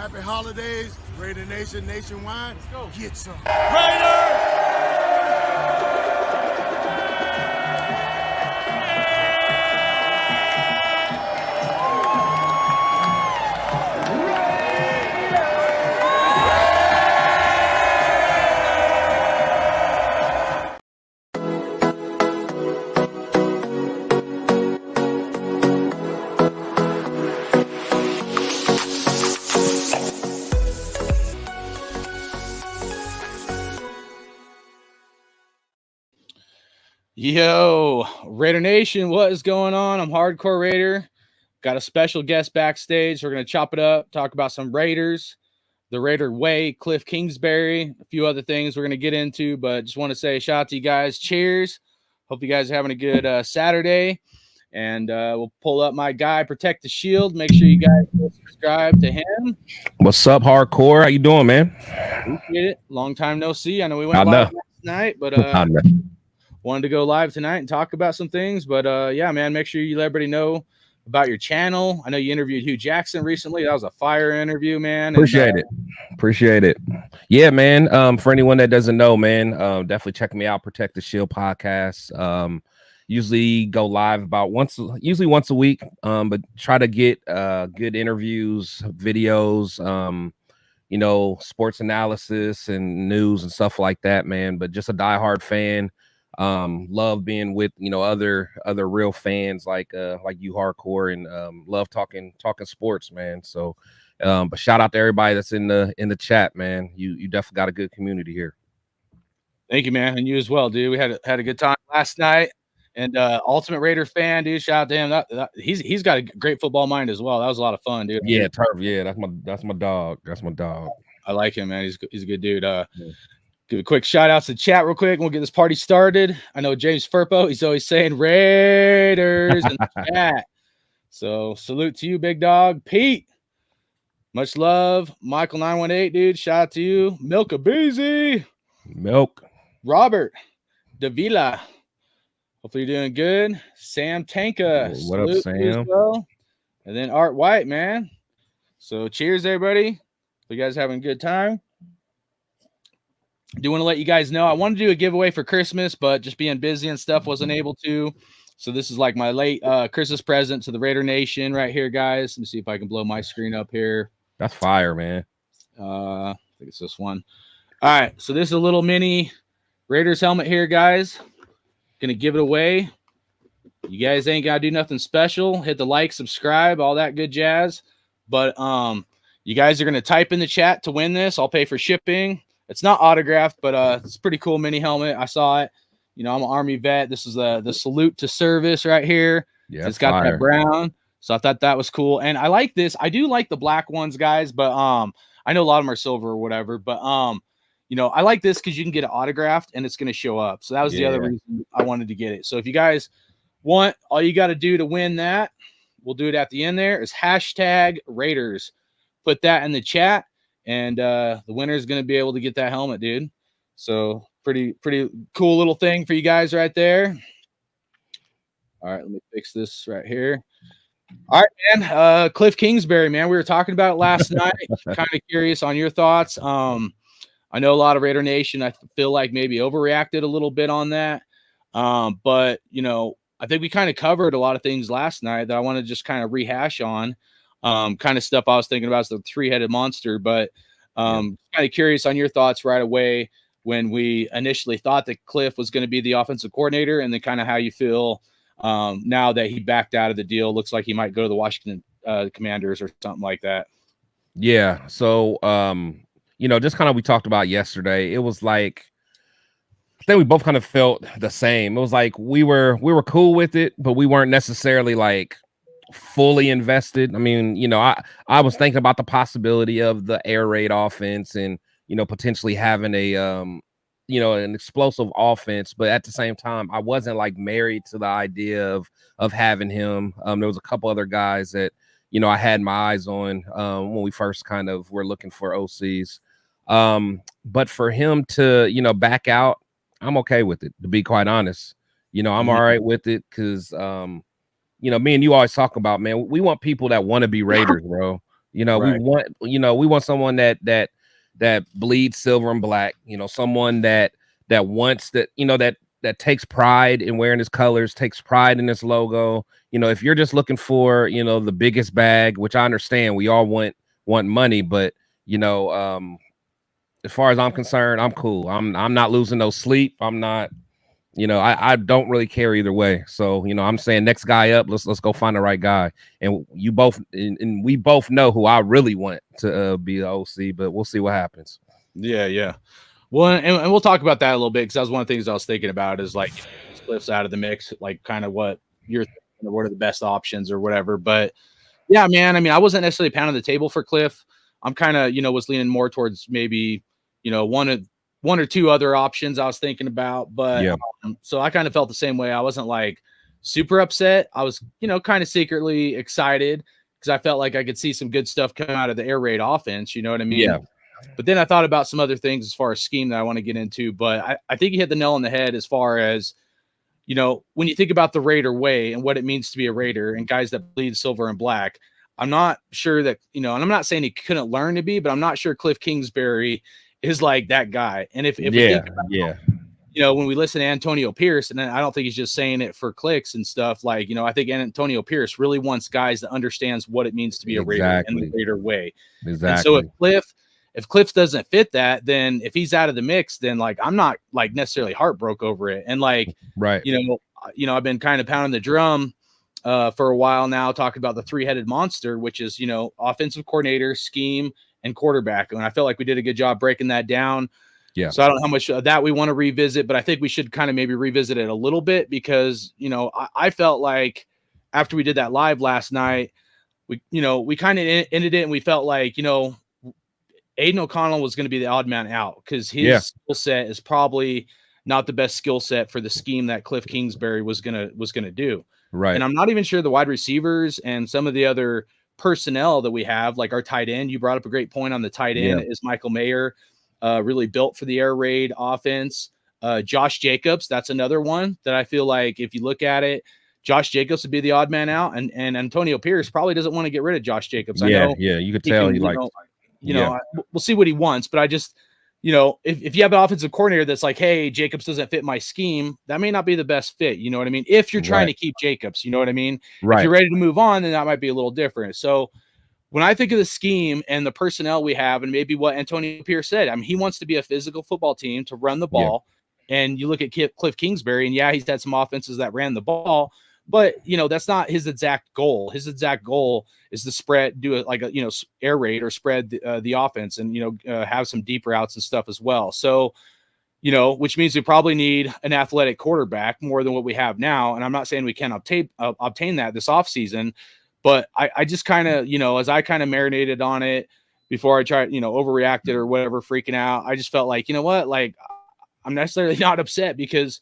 Happy holidays, Raider Nation nationwide. Let's go. Get some. Raider! Yo, Raider Nation, what is going on? I'm Hardcore Raider. Got a special guest backstage. We're going to chop it up, talk about some Raiders, the Raider way, Cliff Kingsbury, a few other things we're going to get into, but just want to say shout out to you guys. Cheers. Hope you guys are having a good Saturday. And we'll pull up my guy, Protect the Shield. Make sure you guys will subscribe to him. What's up, Hardcore? How you doing, man? Appreciate it. Long time no see. I know we went live last night, but wanted to go live tonight and talk about some things. But yeah, man, make sure you let everybody know about your channel. I know you interviewed Hugh Jackson recently. That was a fire interview, man. Appreciate it. Yeah, man. For anyone that doesn't know, man, definitely check me out. Protect the Shield podcast. Usually go live about once a week. But try to get good interviews, videos, sports analysis and news and stuff like that, man. But just a diehard fan. Love being with other real fans like you, Hardcore, and love talking sports, man. So but shout out to everybody that's in the chat, man. You definitely got a good community here. Thank you, man, and you as well, dude. We had a good time last night. And Ultimate Raider fan, dude, shout out to him. He's got a great football mind as well. That was a lot of fun, dude. Yeah, Turf. Yeah, that's my dog. That's my dog. I like him, man. He's a good dude. Give a quick shout out to the chat real quick, and we'll get this party started. I know James Furpo, he's always saying Raiders in the chat. So salute to you, big dog. Pete, much love. Michael 918, dude, shout out to you. Milk a Beezy. Milk. Robert Davila. Hopefully you're doing good. Sam Tanka. What up, Sam? Well. And then Art White, man. So cheers, everybody. Hope you guys having a good time. Do want to let you guys know I wanted to do a giveaway for Christmas, but just being busy and stuff wasn't able to. So this is like my late Christmas present to the Raider Nation right here, guys. Let me see if I can blow my screen up here. That's fire, man. I think it's this one. All right, so this is a little mini Raiders helmet here, guys. Gonna give it away. You guys ain't gotta do nothing special. Hit the like, subscribe, all that good jazz. But you guys are gonna type in the chat to win this. I'll pay for shipping. It's not autographed, but it's a pretty cool mini helmet. I saw it. I'm an Army vet. This is the salute to service right here. Yeah, it's got fire. That brown. So I thought that was cool. And I like this. I do like the black ones, guys, but I know a lot of them are silver or whatever. But I like this because you can get it autographed and it's going to show up. So that was the other reason I wanted to get it. So if you guys want, all you got to do to win that, we'll do it at the end there, is hashtag Raiders. Put that in the chat. And the winner is going to be able to get that helmet, dude. So pretty cool little thing for you guys right there. All right, let me fix this right here. All right, man. Cliff Kingsbury, man. We were talking about it last night. Kind of curious on your thoughts. I know a lot of Raider Nation, I feel like maybe overreacted a little bit on that. But, I think we kind of covered a lot of things last night that I want to just kind of rehash on. Kind of stuff I was thinking about is the three-headed monster, but kind of curious on your thoughts right away when we initially thought that Cliff was going to be the offensive coordinator, and then kind of how you feel now that he backed out of the deal. Looks like he might go to the Washington Commanders or something like that. Yeah. So, just kind of we talked about yesterday. It was like, I think we both kind of felt the same. It was like we were cool with it, but we weren't necessarily like fully invested. I mean, I was thinking about the possibility of the air raid offense and, potentially having a, an explosive offense. But at the same time, I wasn't like married to the idea of having him. There was a couple other guys that, I had my eyes on when we first kind of were looking for OCs. But for him to, back out, I'm okay with it, to be quite honest. I'm all right with it because, me and you always talk about, man, we want people that want to be Raiders, bro. We want someone that bleeds silver and black. Someone that wants that takes pride in wearing his colors, takes pride in his logo. If you're just looking for the biggest bag, which I understand, we all want money, but as far as I'm concerned, I'm cool. I'm not losing no sleep. I'm not. I don't really care either way. So, I'm saying next guy up, let's go find the right guy. And you both, and we both know who I really want to be the OC, but we'll see what happens. Yeah. Well, and we'll talk about that a little bit, because that was one of the things I was thinking about is like Cliff's out of the mix, like kind of what you're thinking of, what are the best options or whatever. But yeah, man, I mean, I wasn't necessarily pounding the table for Cliff. I'm kind of, was leaning more towards maybe, one or two other options I was thinking about, but yeah. So I kind of felt the same way. I wasn't like super upset. I was, kind of secretly excited because I felt like I could see some good stuff come out of the air raid offense. You know what I mean? Yeah. But then I thought about some other things as far as scheme that I want to get into. But I think you hit the nail on the head as far as, when you think about the Raider way and what it means to be a Raider and guys that bleed silver and black, I'm not sure that, and I'm not saying he couldn't learn to be, but I'm not sure Cliff Kingsbury is like that guy. And if we think about, when we listen to Antonio Pierce, and I don't think he's just saying it for clicks and stuff, like, I think Antonio Pierce really wants guys that understands what it means to be a Raider and the Raider way. Exactly. And so if Cliff doesn't fit that, then if he's out of the mix, then like I'm not like necessarily heartbroken over it. And like, right, I've been kind of pounding the drum for a while now, talking about the three-headed monster, which is offensive coordinator, scheme, and quarterback. And I felt like we did a good job breaking that down. Yeah. So I don't know how much of that we want to revisit, but I think we should kind of maybe revisit it a little bit because, I felt like after we did that live last night, we kind of ended it and we felt like, Aiden O'Connell was going to be the odd man out because his skill set is probably not the best skill set for the scheme that Cliff Kingsbury was going to do. Right. And I'm not even sure the wide receivers and some of the other personnel that we have, like our tight end. You brought up a great point on the tight end. Is Michael Mayer really built for the air raid offense? Josh Jacobs, that's another one that I feel like if you look at it, Josh Jacobs would be the odd man out, and Antonio Pierce probably doesn't want to get rid of Josh Jacobs. I know, you could tell we'll see what he wants, but I just, if you have an offensive coordinator that's like, hey, Jacobs doesn't fit my scheme, that may not be the best fit. You know what I mean? If you're trying to keep Jacobs, you know what I mean? Right. If you're ready to move on, then that might be a little different. So when I think of the scheme and the personnel we have, and maybe what Antonio Pierce said, I mean, he wants to be a physical football team to run the ball. And you look at Cliff Kingsbury, and he's had some offenses that ran the ball, but that's not his exact goal. His exact goal is to spread, do it like a air raid or spread the offense, and have some deep routes and stuff as well. So, which means we probably need an athletic quarterback more than what we have now. And I'm not saying we can't obtain that this offseason, but I just kind of, as I kind of marinated on it before I tried, overreacted or whatever, freaking out, I just felt like, like I'm necessarily not upset because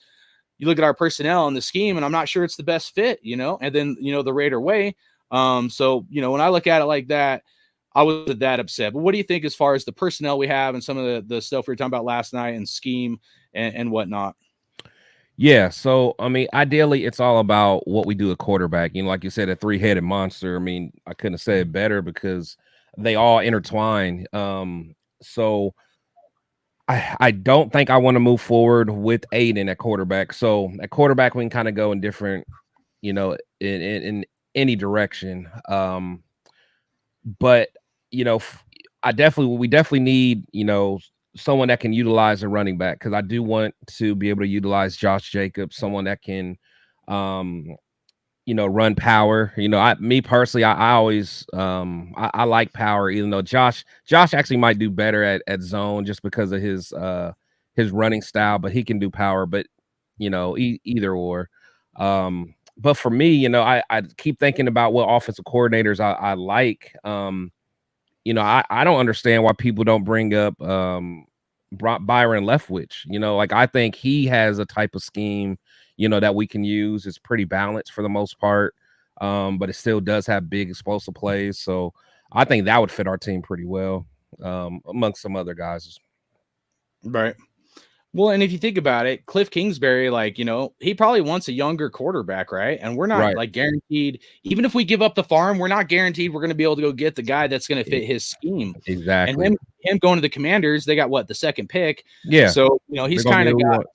you look at our personnel and the scheme, and I'm not sure it's the best fit, and then, the Raider way. So, when I look at it like that, I wasn't that upset. But what do you think as far as the personnel we have and some of the stuff we were talking about last night and scheme and whatnot? Yeah. So, I mean, ideally, it's all about what we do at quarterback. Like you said, a three-headed monster. I mean, I couldn't have said it better because they all intertwine. So I don't think I want to move forward with Aiden at quarterback. So at quarterback, we can kind of go in different, in any direction. But we definitely need, someone that can utilize a running back, because I do want to be able to utilize Josh Jacobs, someone that can, run power. Me personally, I always I like power, even though Josh actually might do better at zone just because of his running style, but he can do power. But either or. But for me, I keep thinking about what offensive coordinators I like. I don't understand why people don't bring up Byron Leftwich. Like, I think he has a type of scheme, that we can use. It's pretty balanced for the most part, but it still does have big explosive plays. So I think that would fit our team pretty well, amongst some other guys. Right. Well, and if you think about it, Cliff Kingsbury, like, he probably wants a younger quarterback, right? And we're not Right. like guaranteed, even if we give up the farm, we're not guaranteed we're going to be able to go get the guy that's going to fit his scheme. And Exactly. him going to the Commanders, they got the second pick. Yeah. So, They're he's gonna kind get of who he got, wants.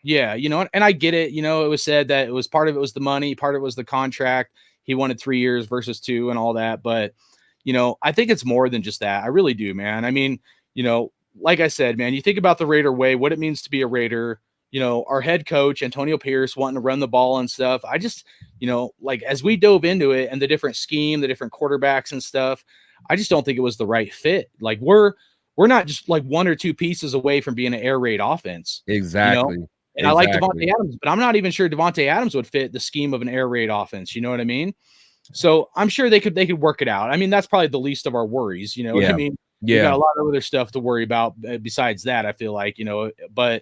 yeah, and I get it. It was said that it was part of it was the money, part of it was the contract. He wanted 3 years versus 2 and all that. But, I think it's more than just that. I really do, man. I mean, like I said, man, you think about the Raider way, what it means to be a Raider, our head coach, Antonio Pierce, wanting to run the ball and stuff. I just, like as we dove into it and the different scheme, the different quarterbacks and stuff, I just don't think it was the right fit. Like we're not just like 1 or 2 pieces away from being an air raid offense, Exactly. And I like Devontae Adams, but I'm not even sure Devontae Adams would fit the scheme of an air raid offense. You know what I mean? So I'm sure they could work it out. I mean, that's probably the least of our worries. You know what I mean? We got a lot of other stuff to worry about besides that. I feel like, but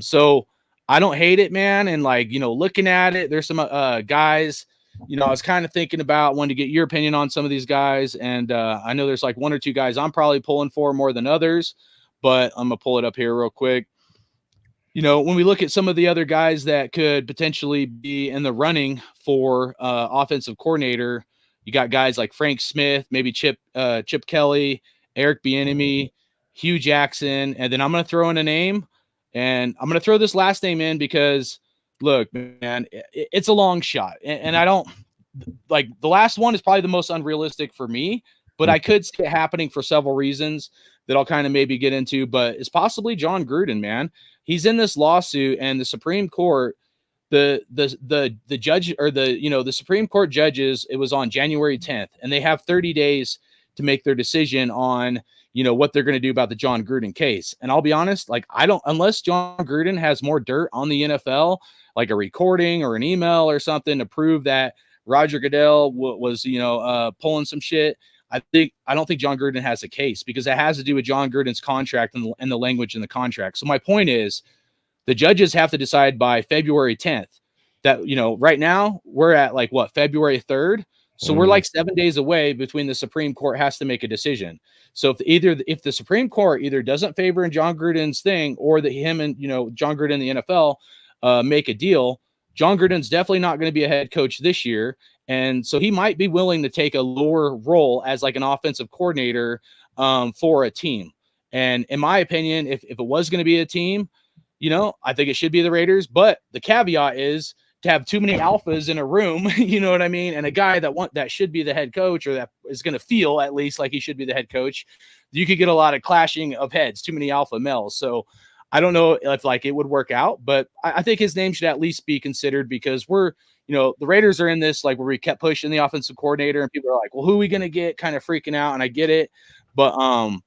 so I don't hate it, man. And like, looking at it, there's some guys, I was kind of thinking about wanting to get your opinion on some of these guys. And I know there's like 1 or 2 guys I'm probably pulling for more than others, but I'm gonna pull it up here real quick. When we look at some of the other guys that could potentially be in the running for offensive coordinator, you got guys like Frank Smith, maybe Chip Kelly, Eric Bieniemy, Hugh Jackson, and then I'm going to throw in a name, and I'm going to throw this last name in because, look, man, it's a long shot, and I don't like the last one is probably the most unrealistic for me, but I could see it happening for several reasons that I'll kind of maybe get into. But it's possibly John Gruden, man. He's in this lawsuit, and the Supreme Court, the judge or the Supreme Court judges, it was on January 10th, and they have 30 days to make their decision on what they're going to do about the John Gruden case. And I'll be honest, like unless John Gruden has more dirt on the NFL, like a recording or an email or something to prove that Roger Goodell was pulling some shit, I don't think John Gruden has a case because it has to do with John Gruden's contract and the language in the contract. So my point is, the judges have to decide by February 10th. That right now we're at like February 3rd. So we're like 7 days away between the Supreme Court has to make a decision. So if the Supreme Court either doesn't favor John Gruden's thing or that him and John Gruden and the NFL make a deal, John Gruden's definitely not going to be a head coach this year. And so he might be willing to take a lower role as like an offensive coordinator for a team. And in my opinion, if it was going to be a team, I think it should be the Raiders. But the caveat is to have too many alphas in a room, you know what I mean? And a guy that should be the head coach or that is going to feel at least like he should be the head coach, you could get a lot of clashing of heads, too many alpha males. So I don't know if like it would work out, but I think his name should at least be considered because we're, the Raiders are in this like where we kept pushing the offensive coordinator and people are like, well, who are we going to get? Kind of freaking out. And I get it. But, I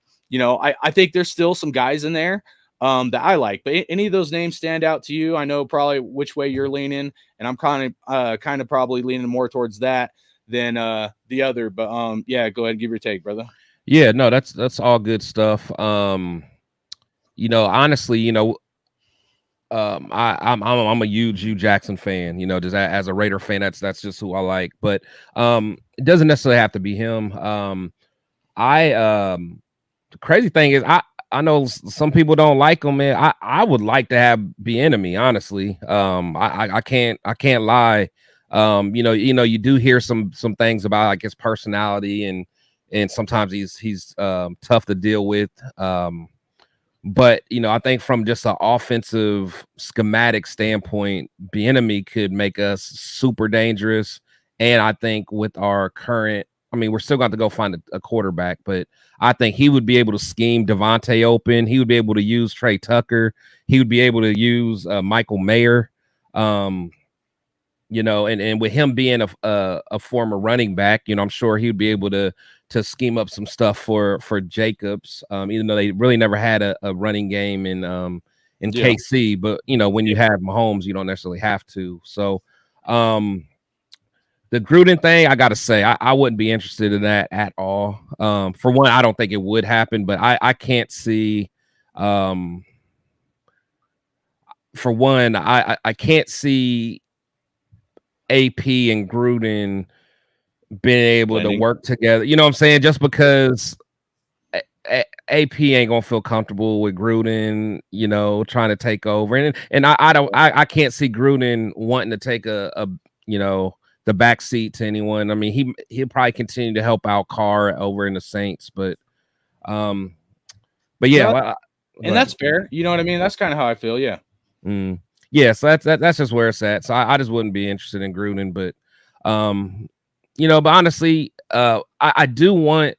think there's still some guys in there that I like. But any of those names stand out to you? I know probably which way you're leaning, and I'm kind of probably leaning more towards that than the other. But yeah, go ahead and give your take, brother. Yeah, no, that's all good stuff. Honestly, I'm a huge Hugh Jackson fan, just as a Raider fan, that's just who I like. But it doesn't necessarily have to be him. The crazy thing is I know some people don't like him, man. I would like to have Bieniemy, honestly. I can't lie. You do hear some things about like his personality and sometimes he's tough to deal with. But I think from just an offensive schematic standpoint, Bieniemy could make us super dangerous. And I think with our current, we're still going to go find a quarterback, but I think he would be able to scheme Devontae open. He would be able to use Trey Tucker. He would be able to use Michael Mayer. And with him being a former running back, I'm sure he would be able to scheme up some stuff for Jacobs, even though they really never had a running game in KC. But when you have Mahomes, you don't necessarily have to. So the Gruden thing, I gotta say, I wouldn't be interested in that at all. For one, I don't think it would happen, but I can't see. For one, I can't see AP and Gruden being able to work together. You know what I'm saying? Just because AP ain't gonna feel comfortable with Gruden, trying to take over, and I can't see Gruden wanting to take a the back seat to anyone. I mean, he'll probably continue to help out Carr over in the Saints, but yeah, no, and that's fair. You know what I mean? That's kind of how I feel. Yeah. Yeah, so that's just where it's at. So I just wouldn't be interested in Gruden, but but honestly, I do want.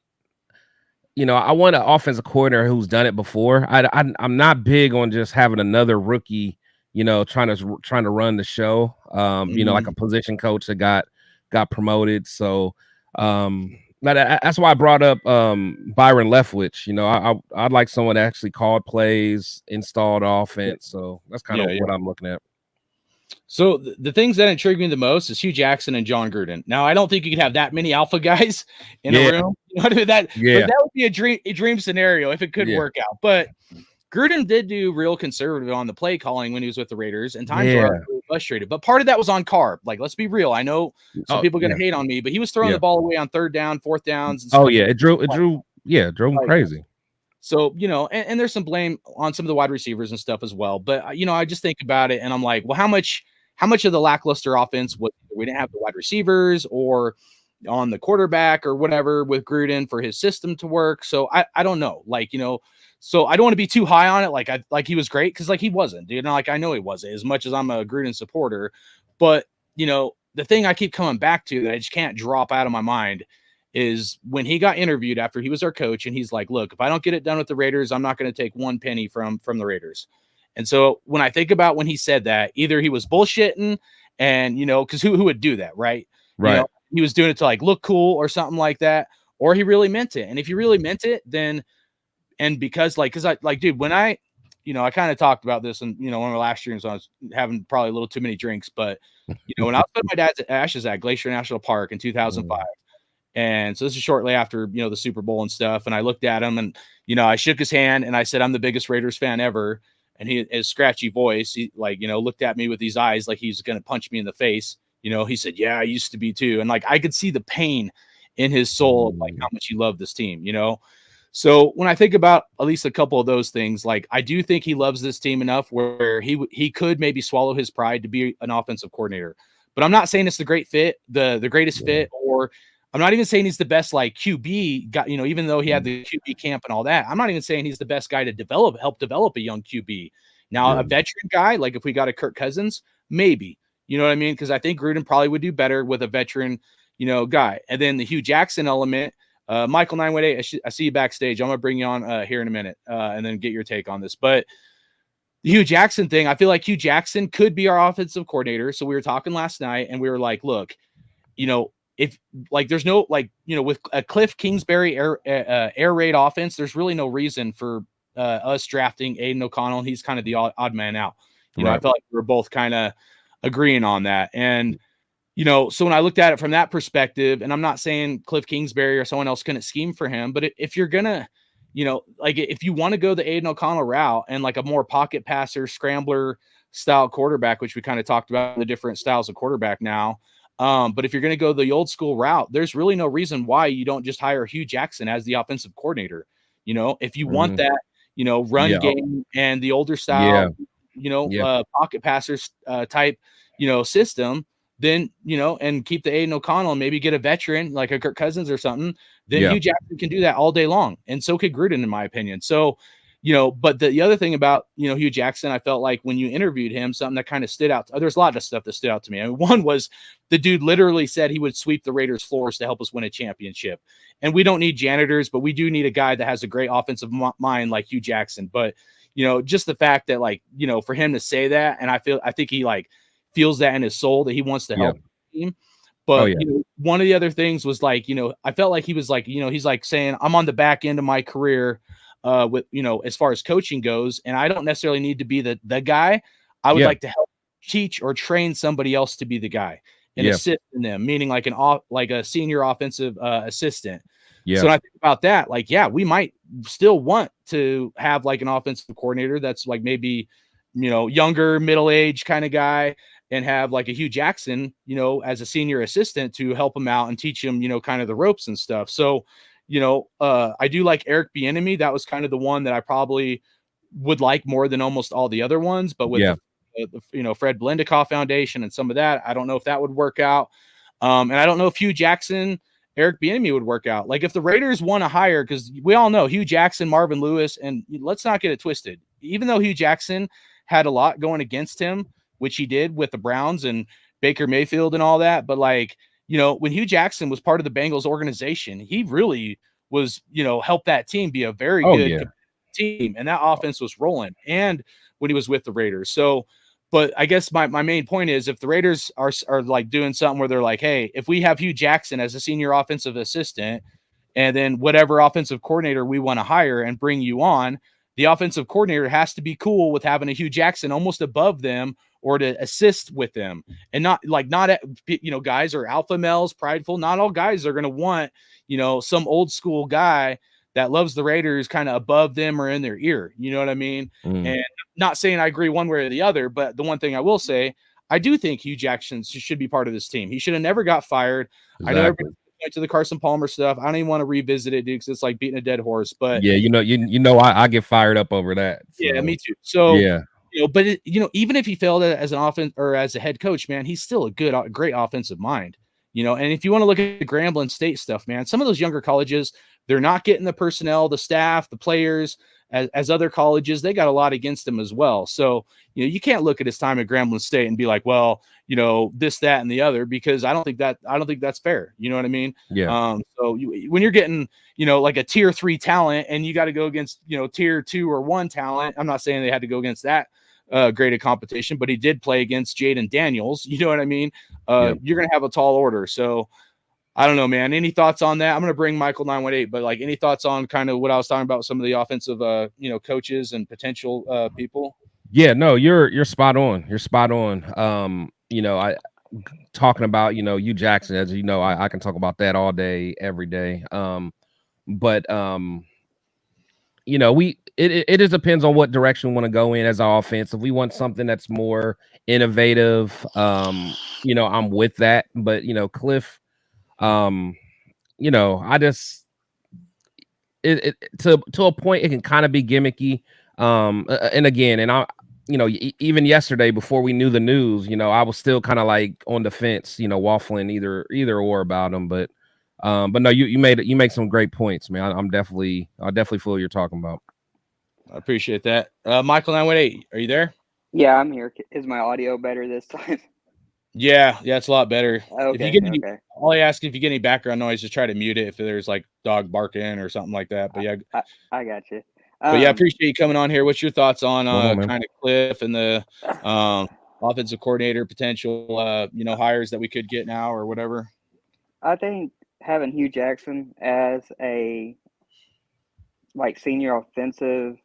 I want an offensive coordinator who's done it before. I'm not big on just having another rookie, trying to run the show. Like a position coach that got promoted. So that's why I brought up Byron Leftwich. I'd like someone that actually called plays, installed offense. So that's kind of what I'm looking at. So the things that intrigue me the most is Hugh Jackson and John Gruden. Now, I don't think you could have that many alpha guys in a room. But that would be a dream scenario if it could work out. But Gruden did do real conservative on the play calling when he was with the Raiders, and times were really frustrated. But part of that was on Carr. Like, let's be real. I know some people are going to hate on me, but he was throwing the ball away on 3rd down, 4th downs. And stuff. It drove him crazy. So, and there's some blame on some of the wide receivers and stuff as well. But, I just think about it and I'm like, well, how much of the lackluster offense was we didn't have the wide receivers or on the quarterback or whatever with Gruden for his system to work. So I don't know, so I don't want to be too high on it. Like he was great. Cause he wasn't, dude. I know he wasn't as much as I'm a Gruden supporter, but the thing I keep coming back to that I just can't drop out of my mind is when he got interviewed after he was our coach and he's like, look, if I don't get it done with the Raiders, I'm not going to take one penny from the Raiders. And so when I think about when he said that, either he was bullshitting and, cause who would do that? Right. Right. He was doing it to look cool or something like that, or he really meant it. And if he really meant it, then, and because dude, when I kind of talked about this and, one of my last years, I was having probably a little too many drinks, but when I was putting my dad's ashes at Glacier National Park in 2005, and so this is shortly after, the Super Bowl and stuff. And I looked at him and, I shook his hand and I said, I'm the biggest Raiders fan ever. And his scratchy voice, he looked at me with these eyes like he's going to punch me in the face. He said, yeah, I used to be too. And I could see the pain in his soul, how much he loved this team, So when I think about at least a couple of those things, I do think he loves this team enough where he could maybe swallow his pride to be an offensive coordinator. But I'm not saying it's the great fit, the greatest fit, or I'm not even saying he's the best QB guy, even though he had the QB camp and all that. I'm not even saying he's the best guy to help develop a young QB. Now, a veteran guy, if we got a Kirk Cousins, maybe, you know what I mean? Because I think Gruden probably would do better with a veteran, guy. And then the Hugh Jackson element, Michael 918, I see you backstage. I'm going to bring you on here in a minute and then get your take on this. But the Hugh Jackson thing, I feel like Hugh Jackson could be our offensive coordinator. So we were talking last night and we were like, look, if there's no with a Cliff Kingsbury air raid offense, there's really no reason for us drafting Aiden O'Connell. He's kind of the odd man out. I felt like we were both kind of agreeing on that. And so when I looked at it from that perspective, and I'm not saying Cliff Kingsbury or someone else couldn't scheme for him, but if you're gonna, if you want to go the Aiden O'Connell route and a more pocket passer, scrambler style quarterback, which we kind of talked about the different styles of quarterback now. But if you're going to go the old school route, there's really no reason why you don't just hire Hugh Jackson as the offensive coordinator. If you want that, run game and the older style, pocket passers type, system, then, and keep the Aiden O'Connell and maybe get a veteran like a Kirk Cousins or something, then Hugh Jackson can do that all day long. And so could Gruden, in my opinion. So, but the other thing about, Hugh Jackson, I felt like when you interviewed him, something that kind of stood out. There's a lot of stuff that stood out to me. I mean, one was the dude literally said he would sweep the Raiders floors to help us win a championship. And we don't need janitors, but we do need a guy that has a great offensive mind like Hugh Jackson. But, just the fact that for him to say that, and I think he feels that in his soul that he wants to help the team. But one of the other things was I felt like he was he's saying I'm on the back end of my career with, as far as coaching goes. And I don't necessarily need to be the guy. I would like to help teach or train somebody else to be the guy and assist in them, meaning like a senior offensive assistant. So when I think about that, we might still want to have an offensive coordinator that's maybe, younger, middle-aged kind of guy, and have a Hugh Jackson, as a senior assistant to help him out and teach him, kind of the ropes and stuff. So, I do like Eric Bieniemy. That was kind of the one that I probably would like more than almost all the other ones. But with the Fred Blendikoff Foundation and some of that, I don't know if that would work out. And I don't know if Hugh Jackson, Eric Bieniemy would work out. Like if the Raiders want to hire, because we all know Hugh Jackson, Marvin Lewis, and let's not get it twisted. Even though Hugh Jackson had a lot going against him, which he did with the Browns and Baker Mayfield and all that, but when Hugh Jackson was part of the Bengals organization, he really was, helped that team be a very good team, and that offense was rolling. And when he was with the Raiders, but I guess my main point is if the Raiders are like doing something where they're like, hey, if we have Hugh Jackson as a senior offensive assistant, and then whatever offensive coordinator we want to hire and bring you on, the offensive coordinator has to be cool with having a Hugh Jackson almost above them or to assist with them, and not guys are alpha males, prideful. Not all guys are going to want, some old school guy that loves the Raiders kind of above them or in their ear. You know what I mean? And not saying I agree one way or the other, but the one thing I will say, I do think Hugh Jackson should be part of this team. He should have never got fired. Exactly. I know everybody went to the Carson Palmer stuff. I don't even want to revisit it, dude, because it's like beating a dead horse. But I get fired up over that. So. Yeah, me too. So but even if he failed as an offense or as a head coach, man, he's still a great offensive mind. And if you want to look at the Grambling State stuff, man, some of those younger colleges, they're not getting the personnel, the staff, the players as other colleges. They got a lot against them as well. So, you can't look at his time at Grambling State and be like, well, this, that, and the other, because I don't think that's fair. You know what I mean? Yeah. When you're getting, like a tier 3 talent and you got to go against, tier 2 or 1 talent, I'm not saying they had to go against that grade of competition, but he did play against Jaden Daniels. You know what I mean? You're going to have a tall order. So I don't know, man. Any thoughts on that? I'm going to bring Michael 918, but like any thoughts on kind of what I was talking about, some of the offensive, coaches and potential people? Yeah, no, you're spot on. You're spot on. I talking about, Hugh Jackson, as you know, I can talk about that all day, every day. It just depends on what direction we want to go in as our offense. If we want something that's more innovative, I'm with that. But Cliff, I just to a point it can kind of be gimmicky. And again, and even yesterday before we knew the news, I was still kind of like on the fence, waffling either or about them. But no, you make some great points, man. I definitely feel what you're talking about. I appreciate that. Michael 918, are you there? Yeah, I'm here. Is my audio better this time? Yeah, it's a lot better. Okay, if you get all I ask if you get any background noise, just try to mute it if there's like dog barking or something like that. But yeah, I got you. But yeah, I appreciate you coming on here. What's your thoughts on kind of Cliff and the offensive coordinator potential hires that we could get now or whatever? I think having Hugh Jackson as a senior offensive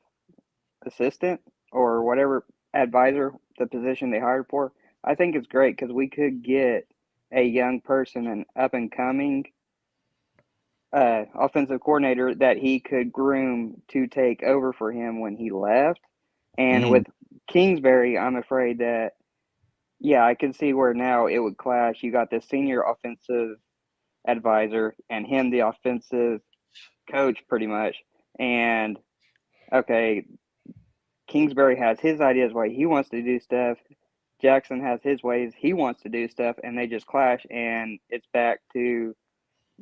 assistant or whatever advisor, the position they hired for, I think it's great because we could get a young person, an up and coming offensive coordinator that he could groom to take over for him when he left. And with Kingsbury, I'm afraid that, I can see where now it would clash. You got the senior offensive advisor and him, the offensive coach, pretty much. And okay, Kingsbury has his ideas why he wants to do stuff. Jackson has his ways he wants to do stuff, and they just clash, and it's back to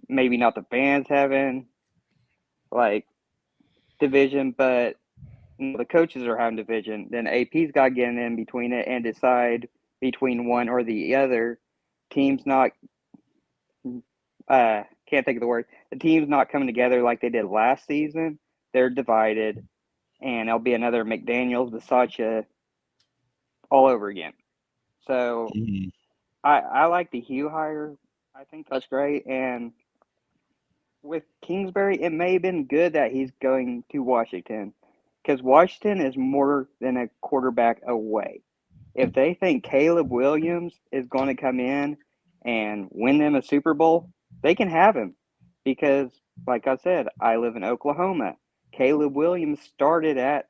maybe not the fans having division, but the coaches are having division. Then AP's got to get in between it and decide between one or the other. Teams not can't think of the word. The team's not coming together like they did last season. They're divided, and it'll be another McDaniels, Bisaccia all over again. So I like the Hugh hire. I think that's great. And with Kingsbury, it may have been good that he's going to Washington because Washington is more than a quarterback away. If they think Caleb Williams is going to come in and win them a Super Bowl, they can have him because, like I said, I live in Oklahoma. Caleb Williams started at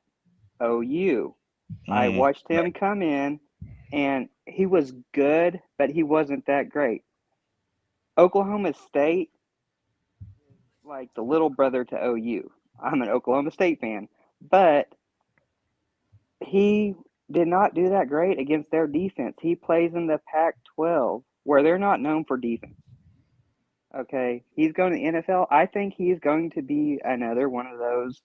OU. I watched him come in, and he was good, but he wasn't that great. Oklahoma State, like the little brother to OU. I'm an Oklahoma State fan, but he did not do that great against their defense. He plays in the Pac-12 where they're not known for defense. Okay, he's going to the NFL. I think he's going to be another one of those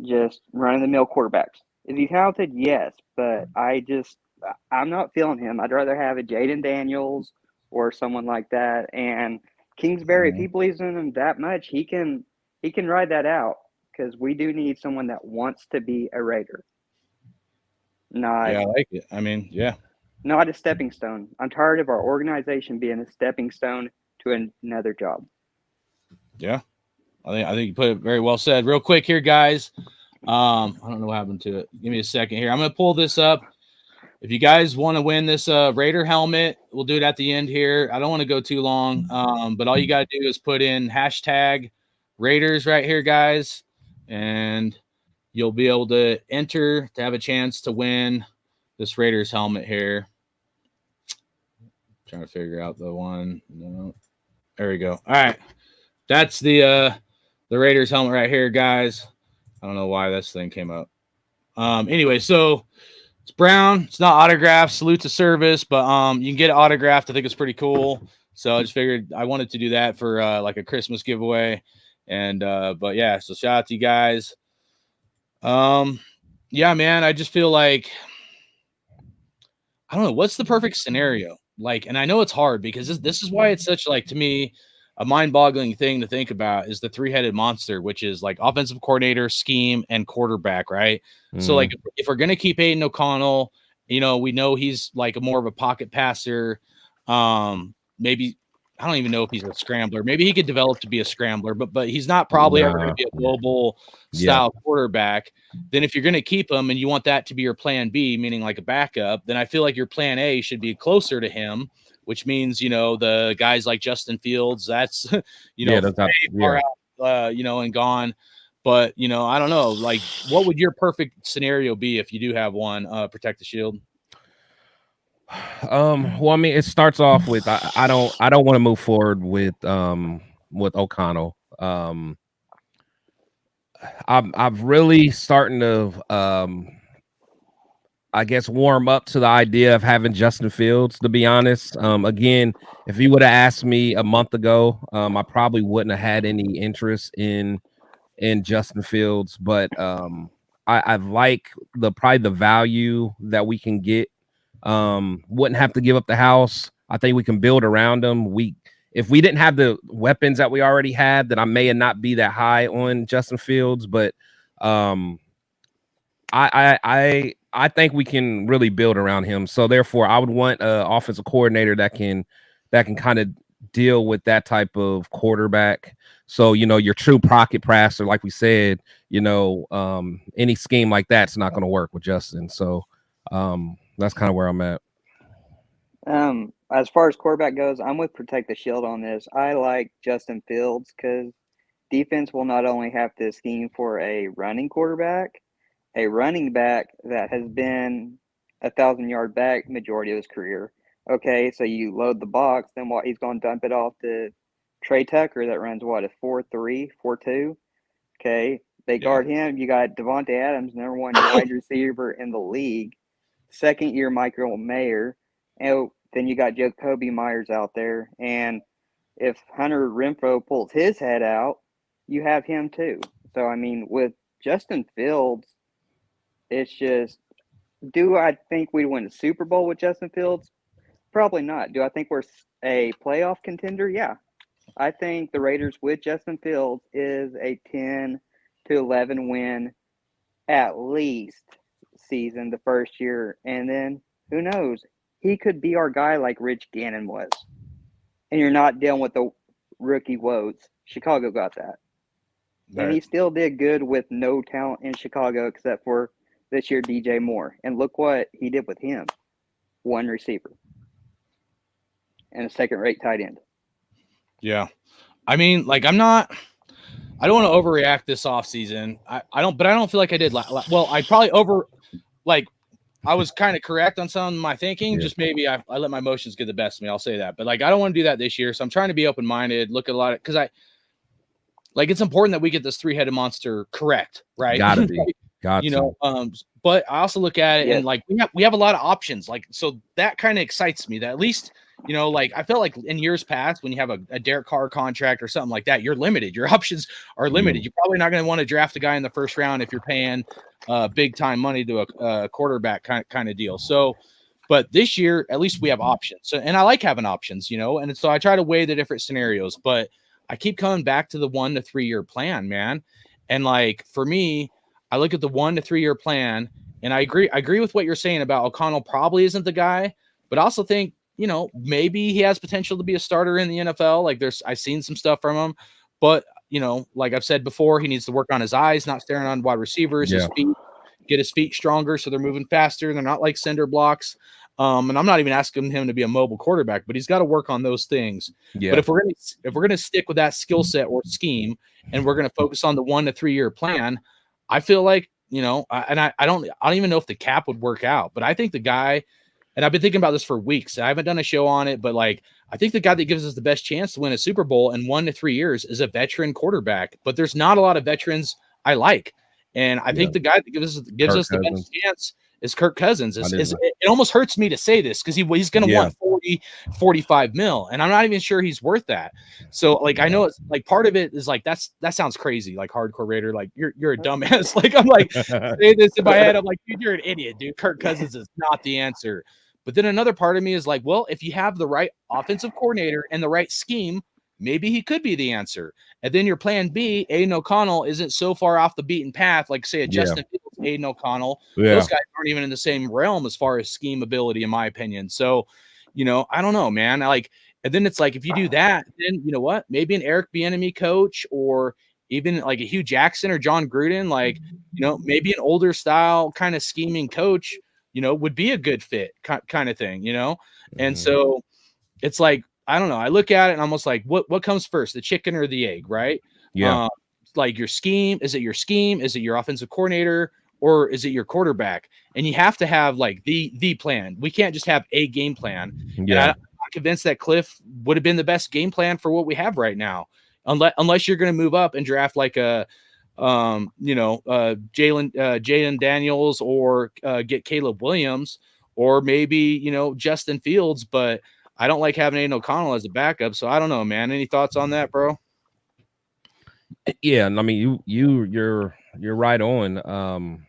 just run-of-the-mill quarterbacks. Is he talented? Yes, but I'm not feeling him. I'd rather have a Jaden Daniels or someone like that. And Kingsbury, if he believes in him that much, he can ride that out because we do need someone that wants to be a Raider. Yeah, I like it. I mean, yeah. Not a stepping stone. I'm tired of our organization being a stepping stone to another job. Yeah. I think you put it very well said. Real quick here, guys. I don't know what happened to it. Give me a second here. I'm going to pull this up. If you guys want to win this Raider helmet, we'll do it at the end here. I don't want to go too long, but all you got to do is put in hashtag Raiders right here, guys, and you'll be able to enter to have a chance to win this Raiders helmet here. Trying to figure out the one. No. There we go. All right. That's the Raiders helmet right here, guys. I don't know why this thing came up. Anyway, so it's brown. It's not autographed. Salute to service, but you can get it autographed. I think it's pretty cool. So I just figured I wanted to do that for like a Christmas giveaway. And but yeah, so shout out to you guys. Yeah, man, I just feel like I don't know what's the perfect scenario. Like, and I know it's hard because this is why it's such like to me a mind-boggling thing to think about is the three-headed monster, which is like offensive coordinator, scheme, and quarterback, right? So like if we're gonna keep Aiden O'Connell, you know, we know he's like more of a pocket passer. Maybe I don't even know if he's a scrambler. Maybe he could develop to be a scrambler, but he's not probably ever going to be a global style quarterback. Then if you're going to keep him and you want that to be your plan B, meaning like a backup, then I feel like your plan A should be closer to him, which means, you know, the guys like Justin Fields, that's, you know, far out, you know, and gone. But, you know, I don't know, like what would your perfect scenario be if you do have one, protect the shield? Well, I mean, it starts off with I don't want to move forward with O'Connell. I'm really starting to I guess warm up to the idea of having Justin Fields, to be honest. Again, if you would have asked me a month ago, I probably wouldn't have had any interest in Justin Fields, but I like probably the value that we can get. Wouldn't have to give up the house. I think we can build around them. If we didn't have the weapons that we already had, then I may not be that high on Justin Fields, but I think we can really build around him. So therefore, I would want an offensive coordinator that can kind of deal with that type of quarterback. So, you know, your true pocket passer, like we said, you know, any scheme like that's not going to work with Justin. So that's kind of where I'm at. As far as quarterback goes, I'm with Protect the Shield on this. I like Justin Fields because defense will not only have to scheme for a running quarterback, a running back that has been 1,000-yard back majority of his career. Okay, so you load the box, then what? He's going to dump it off to Trey Tucker that runs what, a 4.3, 4.2? Okay, they guard him. You got Devontae Adams, number one wide receiver in the league. Second year Michael Mayer. And then you got Jacoby Myers out there. And if Hunter Renfrow pulls his head out, you have him too. So, I mean, with Justin Fields, it's just, do I think we'd win a Super Bowl with Justin Fields? Probably not. Do I think we're a playoff contender? Yeah. I think the Raiders with Justin Fields is a 10 to 11 win at least season the first year. And then who knows? He could be our guy like Rich Gannon was. And you're not dealing with the rookie woes. Chicago got that. Right. And he still did good with no talent in Chicago except for this year DJ Moore. And look what he did with him. One receiver. And a second-rate tight end. Yeah. I mean, like I don't want to overreact this offseason. I don't feel like I did. Well, I probably I was kind of correct on some of my thinking. Just maybe I let my emotions get the best of me. I'll say that. But like, I don't want to do that this year. So I'm trying to be open-minded, look at a lot of, because like it's important that we get this three-headed monster correct, right? Gotta be. You know, but I also look at it and like we have a lot of options, like so that kind of excites me that at least, you know, like I felt like in years past when you have a Derek Carr contract or something like that, you're limited. Your options are limited. You're probably not going to want to draft a guy in the first round if you're paying big time money to a quarterback kind of deal. So, but this year at least we have options. So, and I like having options, you know, and so I try to weigh the different scenarios, but I keep coming back to the 1 to 3 year plan, man. And like for me, I look at the 1 to 3 year plan, and I agree with what you're saying about O'Connell probably isn't the guy, but I also think, you know, maybe he has potential to be a starter in the NFL. Like I've seen some stuff from him, but you know, like I've said before, he needs to work on his eyes, not staring on wide receivers, his feet, get his feet stronger so they're moving faster. They're not like cinder blocks. And I'm not even asking him to be a mobile quarterback, but he's got to work on those things. Yeah. But if we're gonna stick with that skill set or scheme, and we're gonna focus on the 1 to 3 year plan, I feel like, you know, I don't even know if the cap would work out, but I think the guy, and I've been thinking about this for weeks. I haven't done a show on it, but like I think the guy that gives us the best chance to win a Super Bowl in 1 to 3 years is a veteran quarterback. But there's not a lot of veterans I like, and I think the guy that gives us the best chance is Kirk Cousins. It almost hurts me to say this because he's going to want 40, 45 mil, and I'm not even sure he's worth that. So like I know it's like part of it is like that sounds crazy, like hardcore Raider, like you're a dumbass. Like I'm like say this in my head, I'm like, dude, you're an idiot, dude. Kirk Cousins is not the answer. But then another part of me is like, well, if you have the right offensive coordinator and the right scheme, maybe he could be the answer. And then your plan B, Aiden O'Connell, isn't so far off the beaten path, like say a Justin Fields, Aiden O'Connell. Those guys aren't even in the same realm as far as scheme ability, in my opinion. So, you know, I don't know, man. And then it's like, if you do that, then you know what? Maybe an Eric Bieniemy coach, or even like a Hugh Jackson or John Gruden, like, you know, maybe an older style kind of scheming coach, you know, would be a good fit kind of thing, you know? And so it's like, I don't know. I look at it and I'm almost like, what comes first, the chicken or the egg, right? Yeah. Like your scheme, is it your scheme? Is it your offensive coordinator, or is it your quarterback? And you have to have like the plan. We can't just have a game plan. Yeah. And I'm not convinced that Cliff would have been the best game plan for what we have right now, unless you're going to move up and draft like a, Jalen Daniels, or get Caleb Williams, or maybe, you know, Justin Fields. But I don't like having Aiden O'Connell as a backup. So I don't know, man. Any thoughts on that, bro? Yeah, I mean, you're right on.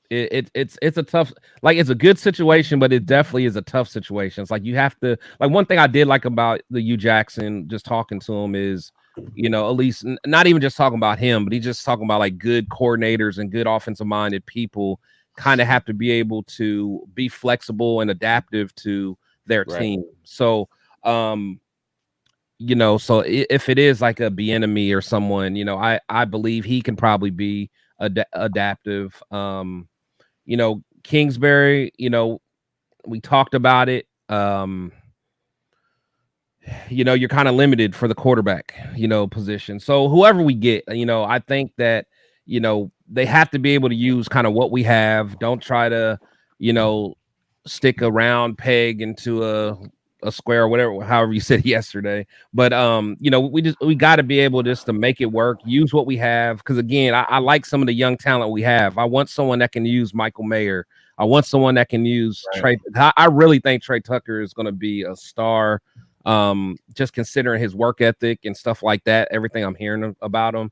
It's a tough, like it's a good situation, but it definitely is a tough situation. It's like you have to, like, one thing I did like about the Hugh Jackson, just talking to him, is, you know, at least not even just talking about him, but he's just talking about like good coordinators and good offensive minded people kind of have to be able to be flexible and adaptive to their team. So, you know, so if it is like a Bieniemy or someone, you know, I believe he can probably be adaptive. You know, Kingsbury, you know, we talked about it. You know, you're kind of limited for the quarterback, you know, position. So whoever we get, you know, I think that, you know, they have to be able to use kind of what we have. Don't try to, you know, stick a round peg into a square, or whatever, however you said yesterday. But you know, we got to be able just to make it work, use what we have. Because again, I like some of the young talent we have. I want someone that can use Michael Mayer. I want someone that can use Trey. I really think Trey Tucker is going to be a star. Just considering his work ethic and stuff like that, everything I'm hearing about him.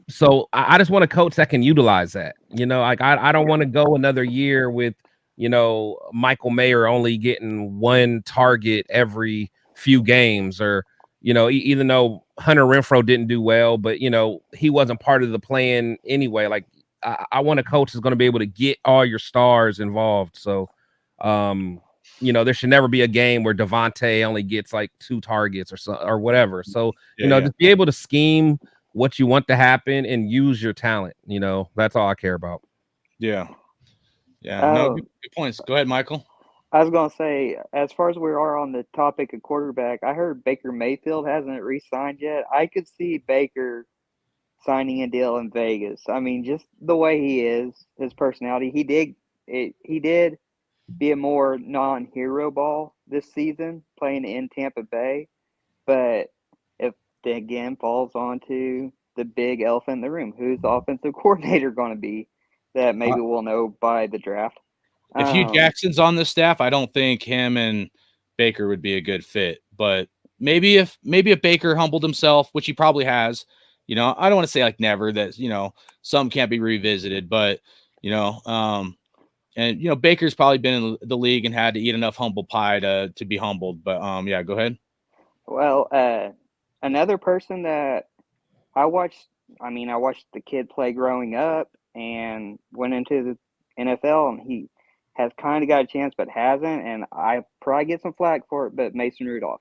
So I just want a coach that can utilize that. You know, like I don't want to go another year with, you know, Michael Mayer only getting one target every few games, or, you know, even though Hunter Renfrow didn't do well, but, you know, he wasn't part of the plan anyway. Like I want a coach that's going to be able to get all your stars involved. So, you know, there should never be a game where Devontae only gets like 2 targets or whatever. So, you know, just be able to scheme what you want to happen and use your talent. You know, that's all I care about. Yeah. Yeah. No, good points. Go ahead, Michael. I was going to say, as far as we are on the topic of quarterback, I heard Baker Mayfield hasn't re-signed yet. I could see Baker signing a deal in Vegas. I mean, just the way he is, his personality. He did be a more non-hero ball this season, playing in Tampa Bay. But if then again falls onto the big elephant in the room. Who's the offensive coordinator going to be? That maybe we'll know by the draft. If Hugh Jackson's on the staff, I don't think him and Baker would be a good fit. But maybe if Baker humbled himself, which he probably has, I don't want to say like never that, some can't be revisited, but and Baker's probably been in the league and had to eat enough humble pie to be humbled. But yeah, go ahead. Well, another person that I watched the kid play growing up and went into the NFL, and he has kind of got a chance but hasn't, and I probably get some flack for it, but Mason Rudolph.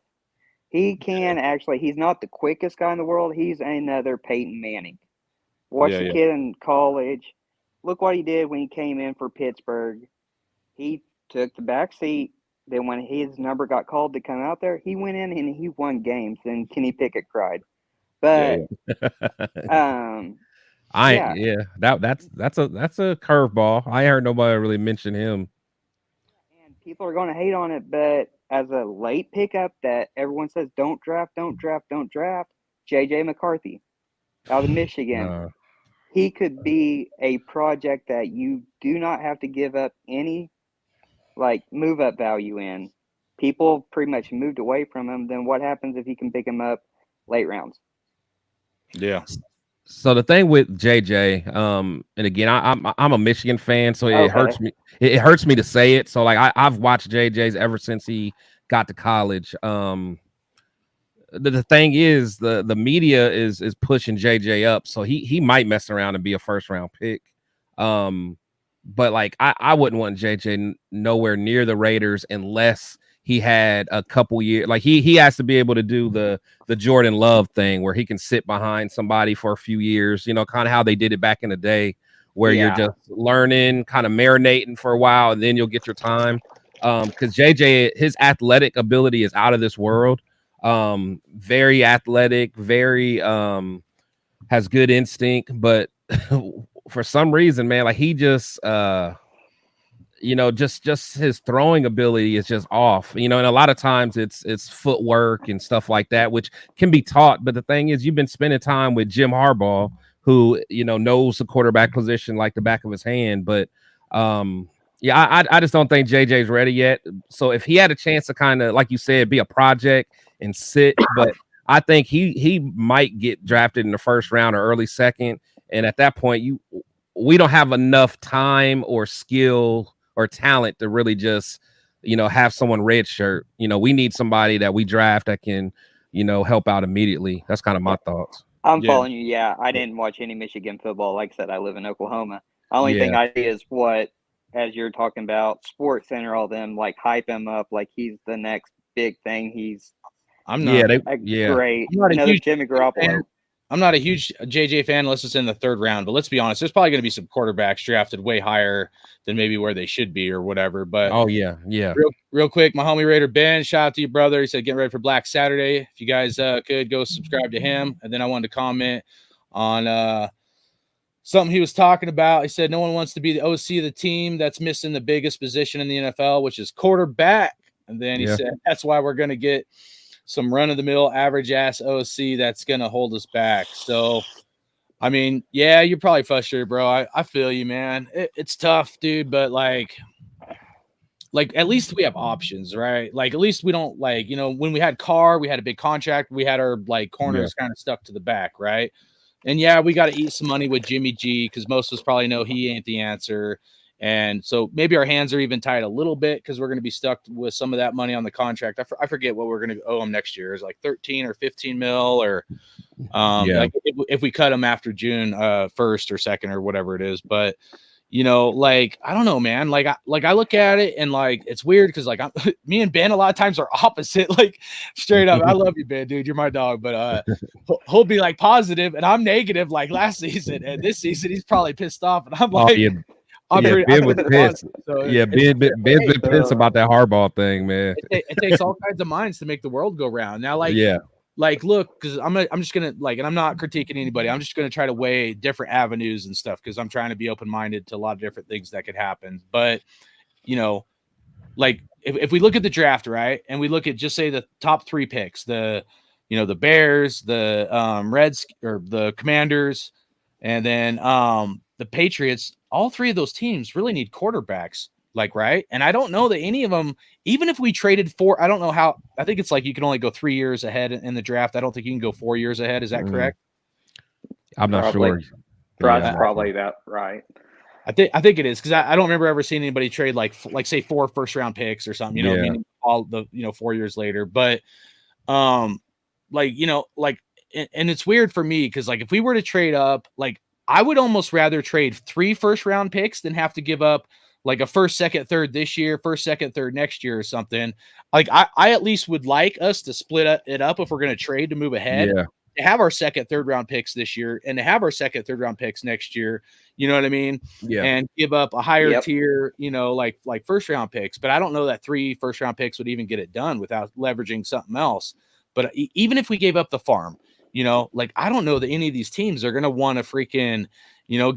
He can actually – he's not the quickest guy in the world. He's another Peyton Manning. Watch the kid in college. Look what he did when he came in for Pittsburgh. He took the back seat. Then when his number got called to come out there, he went in and he won games. And Kenny Pickett cried. But that's a curveball. I heard nobody really mention him. And people are going to hate on it, but as a late pickup that everyone says don't draft, J.J. McCarthy out of Michigan. He could be a project that you do not have to give up any move up value in. People pretty much moved away from him. Then what happens if you can pick him up late rounds? Yeah. So the thing with JJ, and again, I'm a Michigan fan, so it hurts me. It hurts me to say it. So I've watched JJ's ever since he got to college. The thing is, the media is pushing JJ up, so he might mess around and be a first round pick. But I wouldn't want JJ nowhere near the Raiders unless he had a couple years. He has to be able to do the Jordan Love thing where he can sit behind somebody for a few years, kind of how they did it back in the day, where you're just learning, kind of marinating for a while, and then you'll get your time. Because JJ, his athletic ability is out of this world. Very athletic, very has good instinct, but for some reason, man, he just just his throwing ability is just off, and a lot of times it's footwork and stuff like that, which can be taught. But the thing is, you've been spending time with Jim Harbaugh, who knows the quarterback position like the back of his hand. But I just don't think JJ's ready yet. So if he had a chance to kind of, like you said, be a project and sit, but I think he might get drafted in the first round or early second, and at that point we don't have enough time or skill or talent to really just have someone red shirt. We need somebody that we draft that can help out immediely. That's kind of my thoughts. I'm following you. I didn't watch any Michigan football. Like I said, I live in Oklahoma. The only thing I see is what, as you're talking about, Sports Center, all them hype him up like he's the next big thing. Great. Another Jimmy Garoppolo. I'm not a huge JJ fan unless it's in the third round, but let's be honest, there's probably going to be some quarterbacks drafted way higher than maybe where they should be or whatever. But real quick, my homie Raider Ben, shout out to you, brother. He said getting ready for Black Saturday. If you guys could go subscribe to him. And then I wanted to comment on something he was talking about. He said no one wants to be the OC of the team that's missing the biggest position in the NFL, which is quarterback. And then he said that's why we're going to get some run-of-the-mill, average-ass OC that's going to hold us back. So, I mean, yeah, you're probably frustrated, bro. I feel you, man. It's tough, dude, but, at least we have options, right? At least we don't, when we had Carr, we had a big contract. We had our, corners kind of stuck to the back, right? And, yeah, we got to eat some money with Jimmy G because most of us probably know he ain't the answer. And so maybe our hands are even tied a little bit because we're going to be stuck with some of that money on the contract. I forget what we're going to owe him next year. It's 13 or 15 mil or if we cut him after June 1st or 2nd or whatever it is. But, I don't know, man. I look at it and it's weird because me and Ben a lot of times are opposite. Straight up, I love you, Ben, dude. You're my dog. But he'll be positive and I'm negative last season. And this season he's probably pissed off. And I'm Ben was pissed. Ben's been pissed about that Harbaugh thing, man. It takes all kinds of minds to make the world go round. Now, look, because I'm just gonna and I'm not critiquing anybody. I'm just gonna try to weigh different avenues and stuff because I'm trying to be open-minded to a lot of different things that could happen. But if we look at the draft, right, and we look at just say the top 3 picks, the the Bears, the Reds or the Commanders, and then the Patriots. All three of those teams really need quarterbacks, like, right? And I don't know that any of them, even if we traded I don't know how. I think it's like you can only go 3 years ahead in the draft. I don't think you can go 4 years ahead. Is that correct? I'm not Probably. sure. That's probably about right. I think it is, because I don't remember ever seeing anybody trade like say 4 first-round picks or something, Yeah. meaning all the 4 years later. But like, and it's weird for me because, like, if we were to trade up, like, I would almost rather trade 3 first-round picks than have to give up like a first, second, third this year, first, second, third next year or something. Like, I at least would like us to split it up if we're going to trade to move ahead. Yeah. To have our second, third round picks this year and to have our second, third round picks next year, you know what I mean? Yeah. And give up a higher tier, like first round picks. But I don't know that 3 first round picks would even get it done without leveraging something else. But even if we gave up the farm, like, I don't know that any of these teams are going to want to freaking,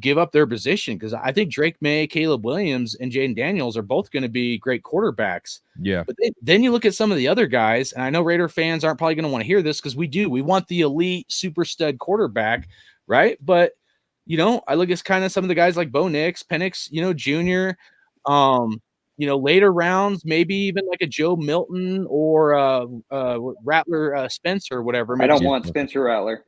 give up their position, because I think Drake May, Caleb Williams, and Jaden Daniels are both going to be great quarterbacks. Yeah. But then you look at some of the other guys, and I know Raider fans aren't probably going to want to hear this, because we want the elite super stud quarterback, right? But I look at kind of some of the guys like Bo Nix, Penix, Junior, later rounds, maybe even like a Joe Milton or Rattler Spencer or whatever. I don't want Spencer Rattler.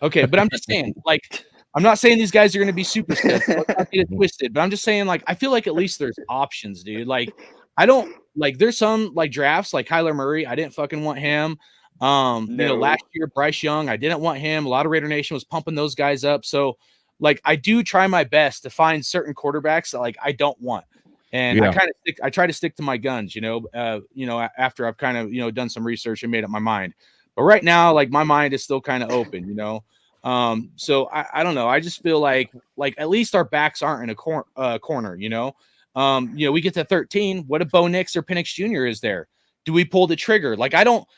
Okay, but I'm just saying, like, I'm not saying these guys are going to be super studs. Let's not get it twisted, but I'm just saying, like, I feel like at least there's options, dude. Like, I don't like, there's some like drafts like Kyler Murray. I didn't fucking want him. Last year, Bryce Young, I didn't want him. A lot of Raider Nation was pumping those guys up. So, like, I do try my best to find certain quarterbacks that, like, I don't want. And I try to stick to my guns, after I've kind of, done some research and made up my mind. But right now, like, my mind is still kind of open, So I don't know. I just feel like at least our backs aren't in a corner, we get to 13. What if Bo Nix or Penix Jr. is there? Do we pull the trigger? Like, I don't,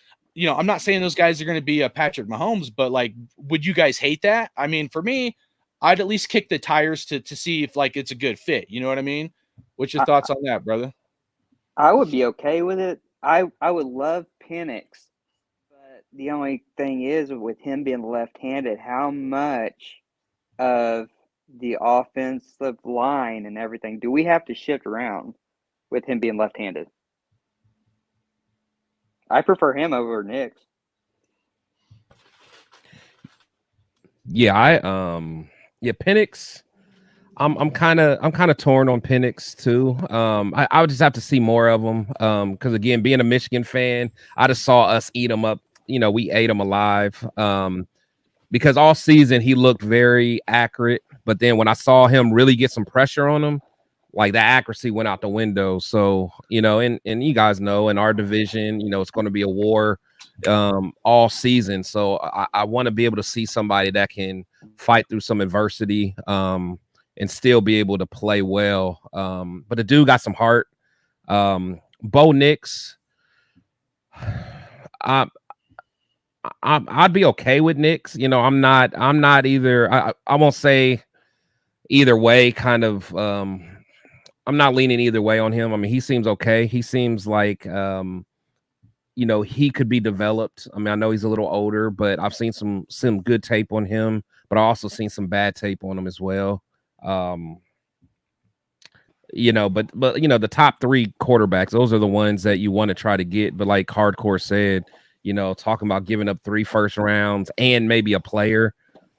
I'm not saying those guys are going to be a Patrick Mahomes, but, like, would you guys hate that? I mean, for me, I'd at least kick the tires to see if, like, it's a good fit. You know what I mean? What's your thoughts on that, brother? I would be okay with it. I would love Penix, but the only thing is, with him being left-handed, how much of the offensive line and everything do we have to shift around with him being left-handed? I prefer him over Nix. Yeah, Penix. I'm kind of torn on Penix too. I would just have to see more of him. Because again, being a Michigan fan, I just saw us eat him up. We ate him alive. Because all season he looked very accurate, but then when I saw him really get some pressure on him, like, the accuracy went out the window. So, and you guys know, in our division, it's going to be a war all season. So I want to be able to see somebody that can fight through some adversity and still be able to play well. But the dude got some heart. Bo Nix, I'd be okay with Nix. I'm not either. I won't say either way, kind of. I'm not leaning either way on him. I mean, he seems okay. He seems like, he could be developed. I mean, I know he's a little older, but I've seen some good tape on him, but I also seen some bad tape on him as well. But the top 3 quarterbacks, those are the ones that you want to try to get. But like Hardcore said, talking about giving up 3 first rounds and maybe a player,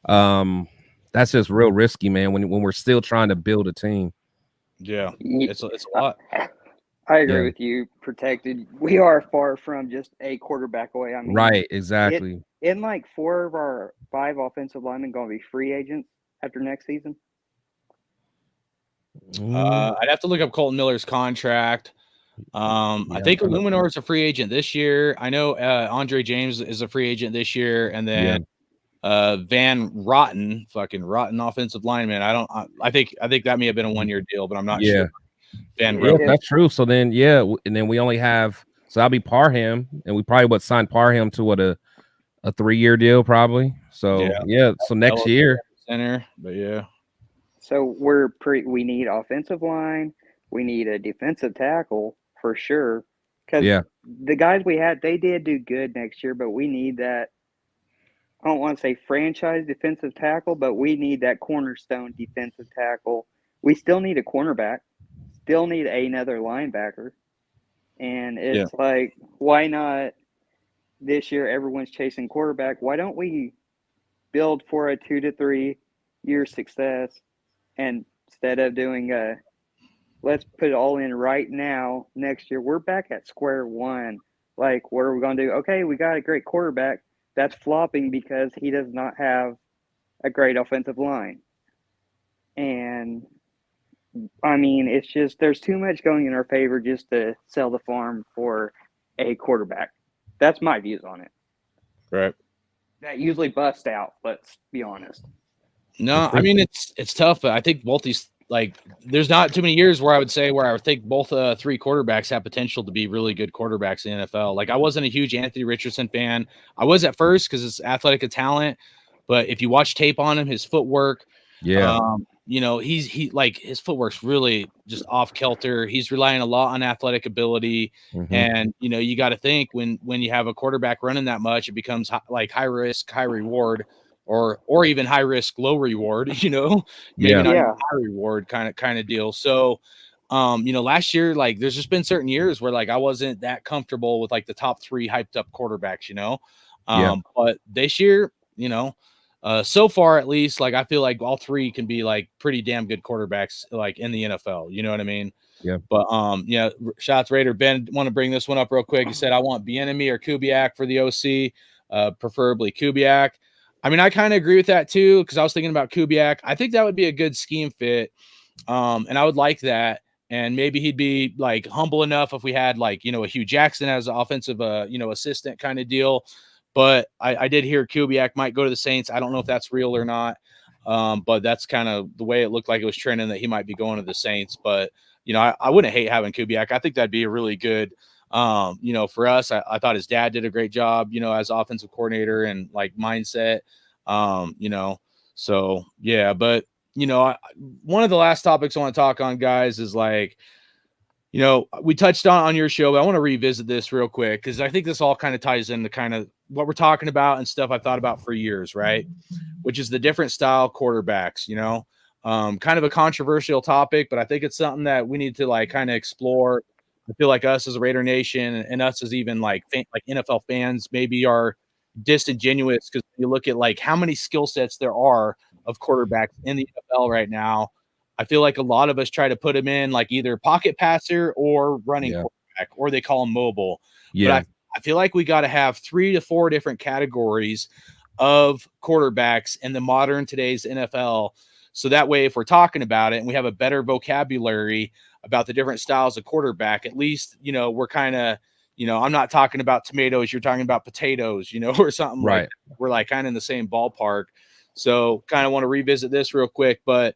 that's just real risky, man, when we're still trying to build a team. Yeah, it's a lot. I agree with you. Protected. We are far from just a quarterback away. I mean, right, exactly. In like 4 of our 5 offensive linemen going to be free agents after next season. I'd have to look up Colton Miller's contract. I think Illuminor is a free agent this year. I know Andre James is a free agent this year, and then Van Rotten, fucking rotten offensive lineman. I think that may have been a 1-year deal, but I'm not sure. Van Rotten. That's true. So then, and then we only have, so that'll be Parham, and we probably would sign Parham to a 3-year deal probably. So so next year center, but So we need offensive line, we need a defensive tackle for sure, Because the guys we had, they did do good next year, but we need that. I don't want to say franchise defensive tackle, but we need that cornerstone defensive tackle. We still need a cornerback, still need another linebacker. And it's like, why not this year everyone's chasing quarterback? Why don't we build for a 2 to 3 year success, and instead of doing let's put it all in right now, next year, we're back at square one. Like, what are we going to do? Okay, we got a great quarterback that's flopping because he does not have a great offensive line. And, I mean, it's just there's too much going in our favor just to sell the farm for a quarterback. That's my views on it. Right. That usually busts out, let's be honest. No, I mean, it's tough, but I think both these, like, there's not too many years where I would think both three quarterbacks have potential to be really good quarterbacks in the NFL. Like, I wasn't a huge Anthony Richardson fan. I was at first because it's athletic talent, but if you watch tape on him, his footwork, you know, he like his footwork's really just off kilter. He's relying a lot on athletic ability, and you know, you got to think when you have a quarterback running that much, it becomes like high risk, high reward. Or even high risk, low reward, you know, maybe not even high reward kind of deal. So, you know, last year, like, there's just been certain years where, like, I wasn't that comfortable with like the top three hyped up quarterbacks, you know, but this year, you know, so far at least, like, I feel like all three can be like pretty damn good quarterbacks, like in the NFL. You know what I mean? Yeah. But yeah, shots Raider Ben, want to bring this one up real quick. He said, I want Bieniemy or Kubiak for the OC, preferably Kubiak. I mean, I kind of agree with that too, because I was thinking about Kubiak. I think that would be a good scheme fit, and I would like that. And maybe he'd be like humble enough if we had, like, you know, a Hugh Jackson as an offensive, you know, assistant kind of deal. But I did hear Kubiak might go to the Saints. I don't know if that's real or not, but that's kind of the way it looked like it was trending, that he might be going to the Saints. But, you know, I wouldn't hate having Kubiak. I think that'd be a really good. You know, for us, I thought his dad did a great job, you know, as offensive coordinator and like mindset, you know, so yeah, but you know, one of the last topics I want to talk on, guys, is like, you know, we touched on your show, but I want to revisit this real quick, because I think this all kind of ties into kind of what we're talking about and stuff I've thought about for years, right? Which is the different style quarterbacks, you know, kind of a controversial topic, but I think it's something that we need to like kind of explore. I feel like us as a Raider Nation and us as even like NFL fans maybe are disingenuous, because you look at like how many skill sets there are of quarterbacks in the NFL right now. I feel like a lot of us try to put them in like either pocket passer or running quarterback, or they call them mobile. But I feel like we got to have 3 to 4 different categories of quarterbacks in the modern today's NFL. So that way, if we're talking about it and we have a better vocabulary about the different styles of quarterback, at least, you know, we're kind of, you know, I'm not talking about tomatoes, you're talking about potatoes, you know, or something like that. We're like kind of in the same ballpark. So kind of want to revisit this real quick. But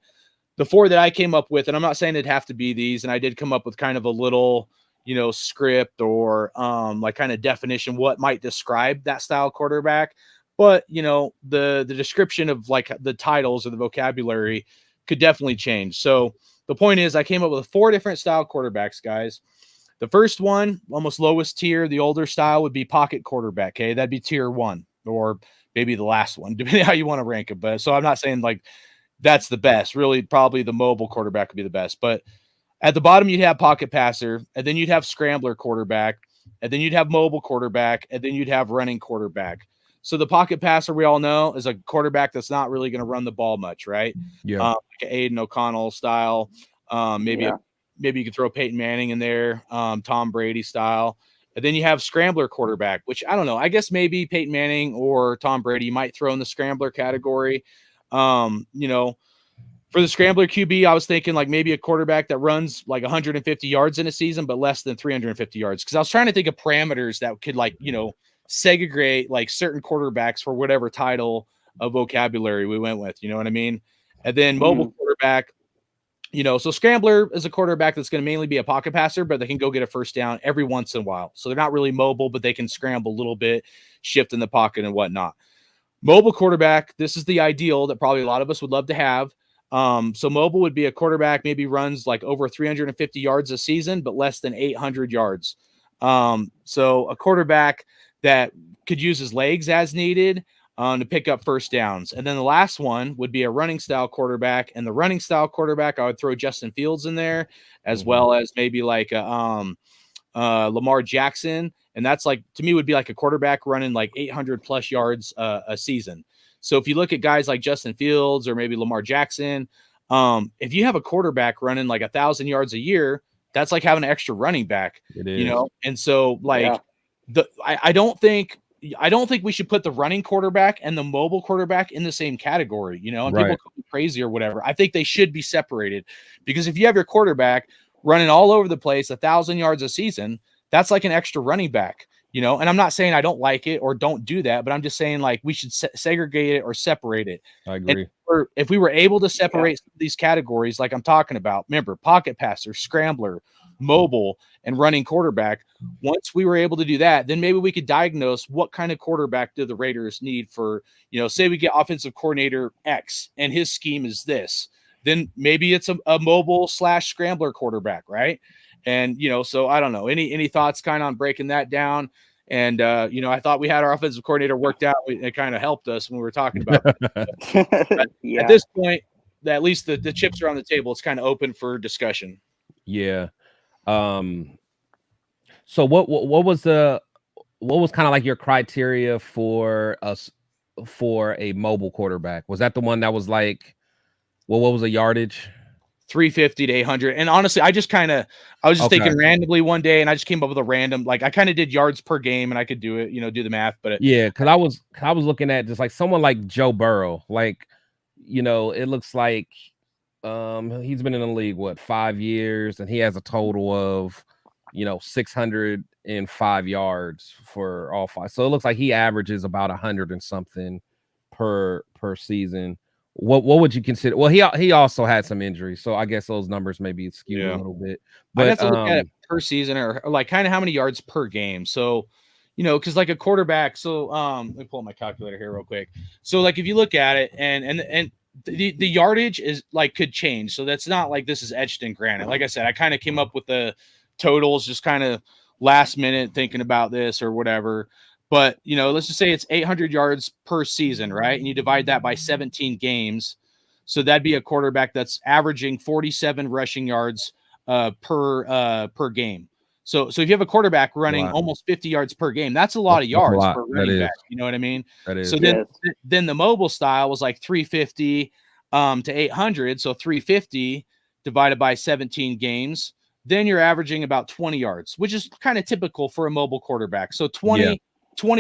the 4 that I came up with, and I'm not saying it'd have to be these, and I did come up with kind of a little, you know, script or like kind of definition, what might describe that style quarterback. But, you know, the description of like the titles or the vocabulary could definitely change. So the point is, I came up with 4 different style quarterbacks, guys. The first one, almost lowest tier, the older style, would be pocket quarterback. Okay, that'd be tier 1, or maybe the last one, depending on how you want to rank it. But so I'm not saying like that's the best. Really, probably the mobile quarterback would be the best. But at the bottom, you'd have pocket passer, and then you'd have scrambler quarterback, and then you'd have mobile quarterback, and then you'd have running quarterback. So the pocket passer, we all know, is a quarterback that's not really going to run the ball much, right? Yeah. Like an Aiden O'Connell style. Maybe you could throw Peyton Manning in there, Tom Brady style. And then you have scrambler quarterback, which I don't know. I guess maybe Peyton Manning or Tom Brady might throw in the scrambler category. You know, for the scrambler QB, I was thinking like maybe a quarterback that runs like 150 yards in a season, but less than 350 yards. Because I was trying to think of parameters that could, like, you know, segregate like certain quarterbacks for whatever title of vocabulary we went with. You know what I mean? And then mobile quarterback, you know, so scrambler is a quarterback that's going to mainly be a pocket passer, but they can go get a first down every once in a while. So they're not really mobile, but they can scramble a little bit, shift in the pocket and whatnot. Mobile quarterback, this is the ideal that probably a lot of us would love to have. So mobile would be a quarterback maybe runs like over 350 yards a season, but less than 800 yards. So a quarterback that could use his legs as needed to pick up first downs. And then the last one would be a running style quarterback. And the running style quarterback, I would throw Justin Fields in there, as well as maybe like Lamar Jackson. And that's like, to me, would be like a quarterback running like 800 plus yards a season. So if you look at guys like Justin Fields or maybe Lamar Jackson, if you have a quarterback running like 1,000 yards a year, that's like having an extra running back, you know? And so like I don't think we should put the running quarterback and the mobile quarterback in the same category, you know, and people call me crazy or whatever. I think they should be separated, because if you have your quarterback running all over the place, 1,000 yards a season, that's like an extra running back, you know? And I'm not saying I don't like it or don't do that, but I'm just saying like we should segregate it or separate it. I agree. And if we were able to separate these categories, like I'm talking about, remember, pocket passer, scrambler, mobile, and running quarterback. Once we were able to do that, then maybe we could diagnose what kind of quarterback do the Raiders need for, you know, say we get offensive coordinator X and his scheme is this, then maybe it's a mobile / scrambler quarterback, right? And, you know, so I don't know. Any thoughts kind of on breaking that down? And, you know, I thought we had our offensive coordinator worked out. It kind of helped us when we were talking about it. At this point, at least the chips are on the table. It's kind of open for discussion. Yeah. So what was kind of like your criteria for us for a mobile quarterback? Was that the one that was like, well, what was the yardage? 350 to 800. And honestly, I was just thinking randomly one day, and I just came up with a random, like I kind of did yards per game, and I could do it, you know, do the math. But because I was looking at just like someone like Joe Burrow, like, you know, it looks like he's been in the league 5 years, and he has a total of, you know, 605 yards for all 5. So it looks like he averages about 100 and something per season. What would you consider? Well, he also had some injuries, so I guess those numbers may be skewed a little bit. But I have to look at it per season, or like kind of how many yards per game. So, you know, because like a quarterback. So let me pull up my calculator here real quick. So like if you look at it, and the yardage is like could change. So that's not like this is etched in granite. Like I said, I kind of came up with the totals just kind of last minute thinking about this or whatever. But, you know, let's just say it's 800 yards per season, right? And you divide that by 17 games. So that'd be a quarterback that's averaging 47 rushing yards per game. So if you have a quarterback running almost 50 yards per game, that's a lot of yards for a running back. You know what I mean? That is. So then the mobile style was like 350 to 800. So 350 divided by 17 games. Then you're averaging about 20 yards, which is kind of typical for a mobile quarterback. So 20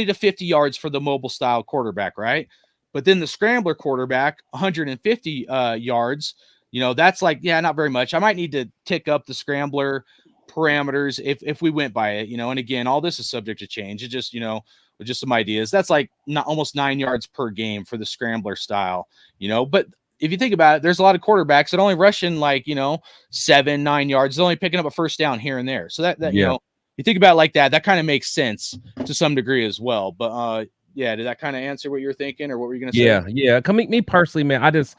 to 50 yards for the mobile style quarterback, right? But then the scrambler quarterback, 150 yards, you know, that's like, not very much. I might need to tick up the scrambler parameters if we went by it, you know, and again, all this is subject to change. It just, you know, with just some ideas, that's like almost 9 yards per game for the scrambler style, you know. But if you think about it, there's a lot of quarterbacks that only rushing like, you know, 7-9 yards. They're only picking up a first down here and there. So that you know, you think about it like that kind of makes sense to some degree as well. But did that kind of answer what you're thinking, or what were you going to say? Yeah. Me personally, man, I just,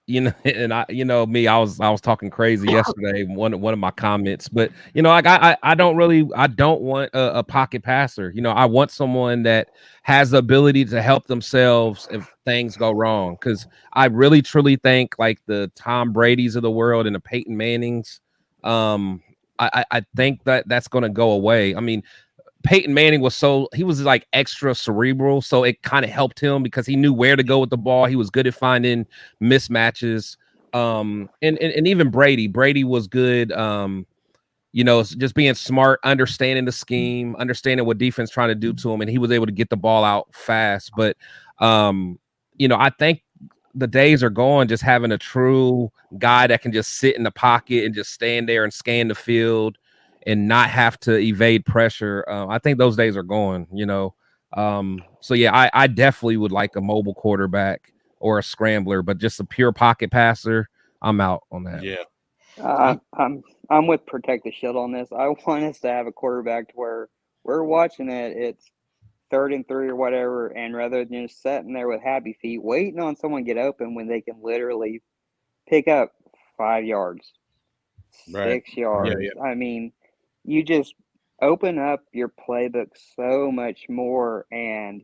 you know, and I was talking crazy yesterday, one of my comments, but you know, like I don't want a pocket passer. You know, I want someone that has the ability to help themselves if things go wrong. Because I really truly think like the Tom Brady's of the world and the Peyton Mannings, I think that's going to go away. I mean, Peyton Manning he was like extra cerebral, so it kind of helped him because he knew where to go with the ball. He was good at finding mismatches. And even Brady was good. You know, just being smart, understanding the scheme, understanding what defense trying to do to him, and he was able to get the ball out fast. But you know, I think the days are gone just having a true guy that can just sit in the pocket and just stand there and scan the field and not have to evade pressure. I think those days are gone, you know. So yeah, I definitely would like a mobile quarterback or a scrambler, but just a pure pocket passer, I'm out on that. Yeah. I'm with Protect the Shield on this. I want us to have a quarterback to where we're watching it, it's 3rd and 3 or whatever, and rather than just sitting there with happy feet waiting on someone to get open when they can literally pick up 5 yards, 6 yards. Yeah. I mean, you just open up your playbook so much more and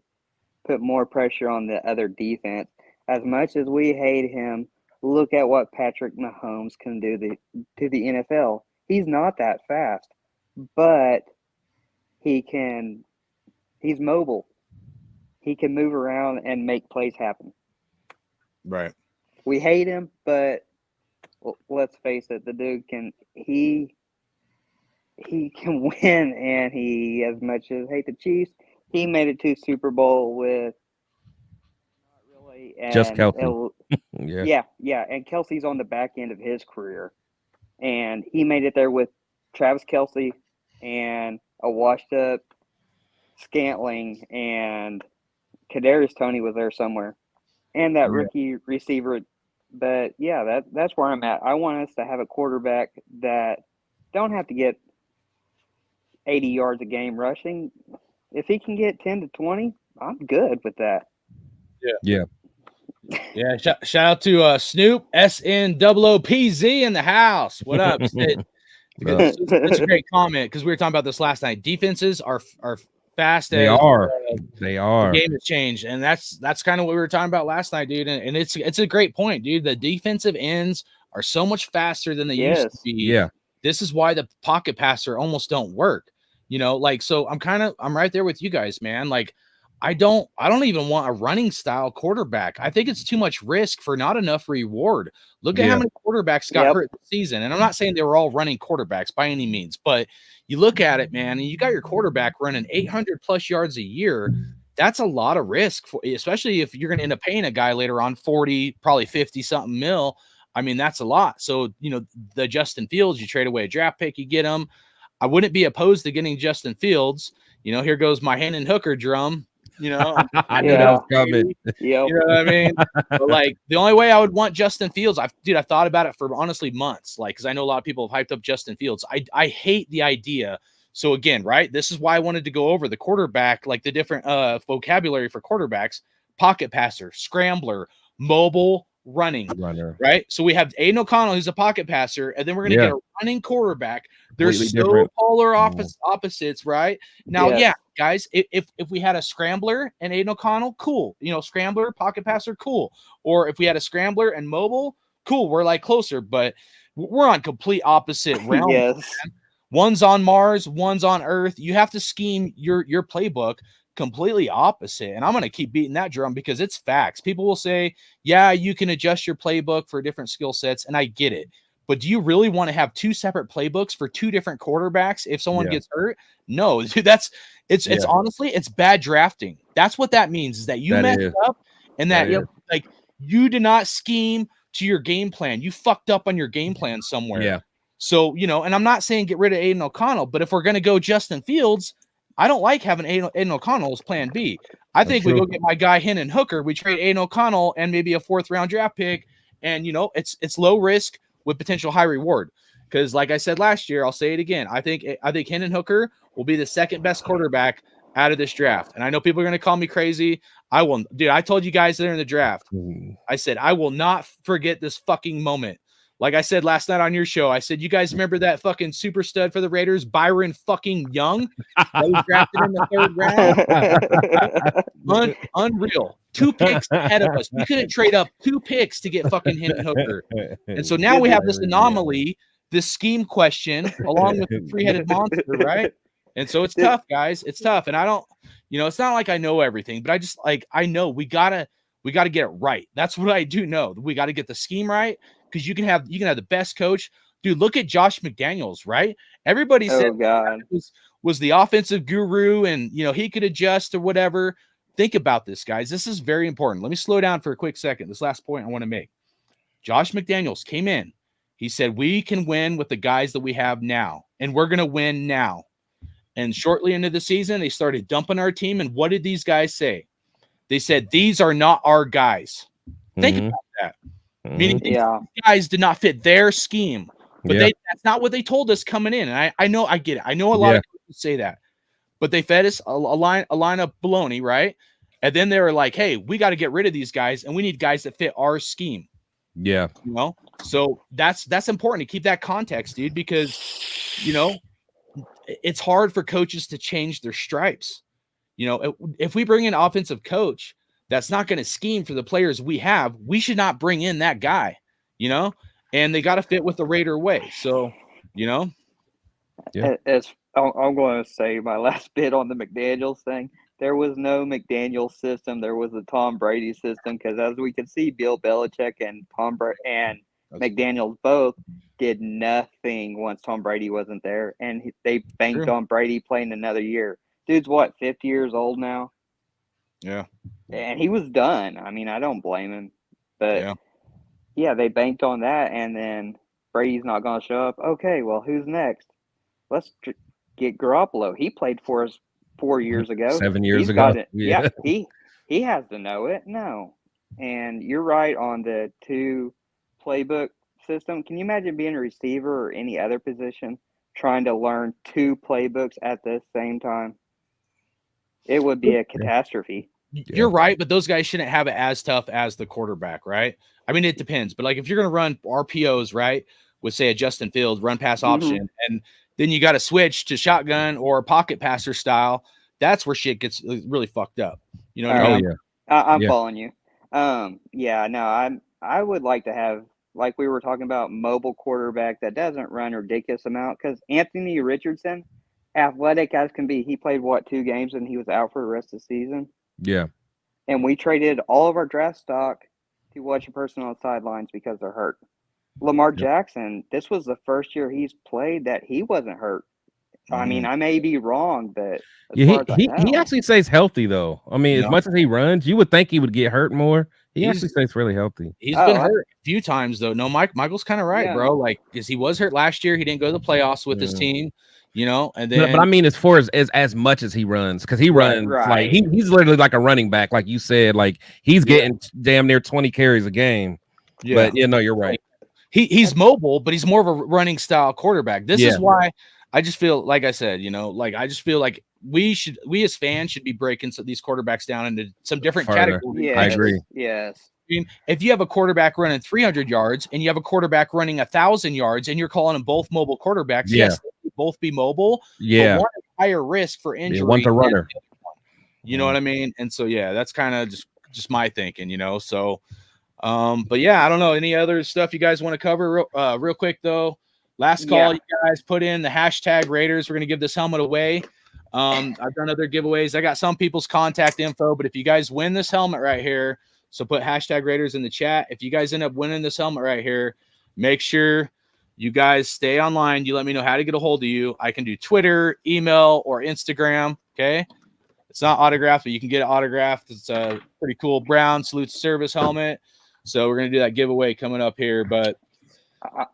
put more pressure on the other defense. As much as we hate him, look at what Patrick Mahomes can do to the NFL. He's not that fast, but he's mobile. He can move around and make plays happen. Right. We hate him, but let's face it, the dude can he can win, and he, as much as hate the Chiefs, he made it to Super Bowl with not really and Just Kelce. yeah, and Kelsey's on the back end of his career, and he made it there with Travis Kelce and a washed up Scantling, and Kadarius Toney was there somewhere, and that rookie receiver. But yeah, that's where I'm at. I want us to have a quarterback that don't have to get 80 yards a game rushing. If he can get 10 to 20, I'm good with that. Yeah. Shout out to Snoop SNOOPZ in the house. What up, Sid? That's a great comment because we were talking about this last night. Defenses are fast. They are. The game has changed, and that's kind of what we were talking about last night, dude. And it's a great point, dude. The defensive ends are so much faster than they used to be. Yeah. This is why the pocket passer almost don't work. So I'm right there with you guys, man. Like, I don't even want a running style quarterback. I think it's too much risk for not enough reward. Look at how many quarterbacks got hurt this season. And I'm not saying they were all running quarterbacks by any means, but you look at it, man, and you got your quarterback running 800 plus yards a year. That's a lot of risk, especially if you're going to end up paying a guy later on 40, probably 50 something mil. I mean, that's a lot. So, the Justin Fields, you trade away a draft pick, you get him. I wouldn't be opposed to getting Justin Fields. Here goes my Hendon Hooker drum. I knew that was coming. Yep. You know what I mean? But like, the only way I would want Justin Fields, I've thought about it for honestly months. Like, because I know a lot of people have hyped up Justin Fields. I hate the idea. So again, right? This is why I wanted to go over the quarterback, like the different vocabulary for quarterbacks: pocket passer, scrambler, mobile, runner. Right? So we have Aiden O'Connell, who's a pocket passer, and then we're gonna get a running quarterback. They're so polar opposites, right? Now, guys, if we had a scrambler and Aiden O'Connell, cool. Scrambler, pocket passer, cool. Or if we had a scrambler and mobile, cool. We're like closer, but we're on complete opposite realms. Yes. One's on Mars, one's on Earth. You have to scheme your playbook completely opposite. And I'm going to keep beating that drum because it's facts. People will say, yeah, you can adjust your playbook for different skill sets, and I get it. But do you really want to have two separate playbooks for two different quarterbacks if someone gets hurt? No, dude, it's honestly, it's bad drafting. That's what that means, is that you messed up and that you did not scheme to your game plan. You fucked up on your game plan somewhere. Yeah. So, and I'm not saying get rid of Aiden O'Connell, but if we're going to go Justin Fields, I don't like having Aiden O'Connell as plan B. I think we go get my guy Hendon Hooker. We trade Aiden O'Connell and maybe a 4th round draft pick. And, it's low risk with potential high reward. Because like I said last year, I'll say it again. I think Hendon Hooker will be the second best quarterback out of this draft. And I know people are going to call me crazy. I told you guys there in the draft. I said, I will not forget this fucking moment. Like I said last night on your show, I said, you guys remember that fucking super stud for the Raiders, Byron fucking Young, that was drafted in the 3rd round? Unreal. 2 picks ahead of us. We couldn't trade up 2 picks to get fucking Hendon Hooker. And so now we have this anomaly, this scheme question, along with the 3-headed monster, right? And so it's tough, guys. It's tough. And I don't, it's not like I know everything, but I know we gotta get it right. That's what I do know. We got to get the scheme right. Because you can have the best coach. Dude, look at Josh McDaniels, right? Everybody said was the offensive guru and, he could adjust or whatever. Think about this, guys. This is very important. Let me slow down for a quick second. This last point I want to make. Josh McDaniels came in. He said, we can win with the guys that we have now, and we're going to win now. And shortly into the season, they started dumping our team. And what did these guys say? They said, these are not our guys. Think about that. Meaning these guys did not fit their scheme. But that's not what they told us coming in. And I know, I get it. I know a lot of people say that. But they fed us a line of baloney, right? And then they were like, hey, we got to get rid of these guys, and we need guys that fit our scheme. Yeah. So that's important to keep that context, dude, because, it's hard for coaches to change their stripes. You know, if we bring in an offensive coach that's not going to scheme for the players we have, we should not bring in that guy, you know, and they got to fit with the Raider way. So, you know, I'm going to say my last bit on the McDaniels thing. There was no McDaniels system. There was a Tom Brady system because, as we can see, Bill Belichick and McDaniels both did nothing once Tom Brady wasn't there, and they banked on Brady playing another year. Dude's what, 50 years old now? Yeah. And he was done. I mean, I don't blame him. But, yeah they banked on that, and then Brady's not going to show up. Okay, well, who's next? Let's get Garoppolo. He played for us 4 years ago. 7 years ago. Yeah, he has to know it. No. And you're right on the 2 playbook system. Can you imagine being a receiver or any other position trying to learn 2 playbooks at the same time? It would be a catastrophe. You're right, but those guys shouldn't have it as tough as the quarterback, right? I mean, it depends. But like if you're going to run RPOs, right, with say a Justin Fields run pass option, and then you got to switch to shotgun or pocket passer style, that's where shit gets really fucked up. You know what I mean? I'm following you. I would like to have, like we were talking about, mobile quarterback that doesn't run a ridiculous amount, because Anthony Richardson, athletic as can be, he played 2 games and he was out for the rest of the season. Yeah. And we traded all of our draft stock to watch a person on the sidelines because they're hurt. Lamar Jackson, this was the first year he's played that he wasn't hurt. I mean, I may be wrong, but he actually stays healthy though. I mean, as much as he runs, you would think he would get hurt more. He actually stays really healthy. He's been hurt a few times though. No, Michael's kind of right, bro. Like, because he was hurt last year, he didn't go to the playoffs with his team. You know, and then but I mean, as far as much as he runs, because he runs like he's literally like a running back, like you said, like he's getting damn near 20 carries a game. Yeah, but you're right. He's mobile, but he's more of a running style quarterback. This is why I just feel, like I said, you know, like I just feel like we as fans should be breaking these quarterbacks down into some different categories. Yes, I agree. Yes. I mean, if you have a quarterback running 300 yards and you have a quarterback running 1,000 yards and you're calling them both mobile quarterbacks, yes, they both be mobile. But one is higher risk for injury. One's a runner. You know what I mean? And so, that's kind of just my thinking, you know? So, but yeah, I don't know. Any other stuff you guys want to cover real quick though? Last call, you guys put in the hashtag Raiders. We're going to give this helmet away. I've done other giveaways. I got some people's contact info, but if you guys win this helmet right here, so put hashtag Raiders in the chat. If you guys end up winning this helmet right here, make sure you guys stay online. You let me know how to get a hold of you. I can do Twitter, email, or Instagram. Okay. It's not autographed, but you can get it autographed. It's a pretty cool brown salute to service helmet. So we're going to do that giveaway coming up here. But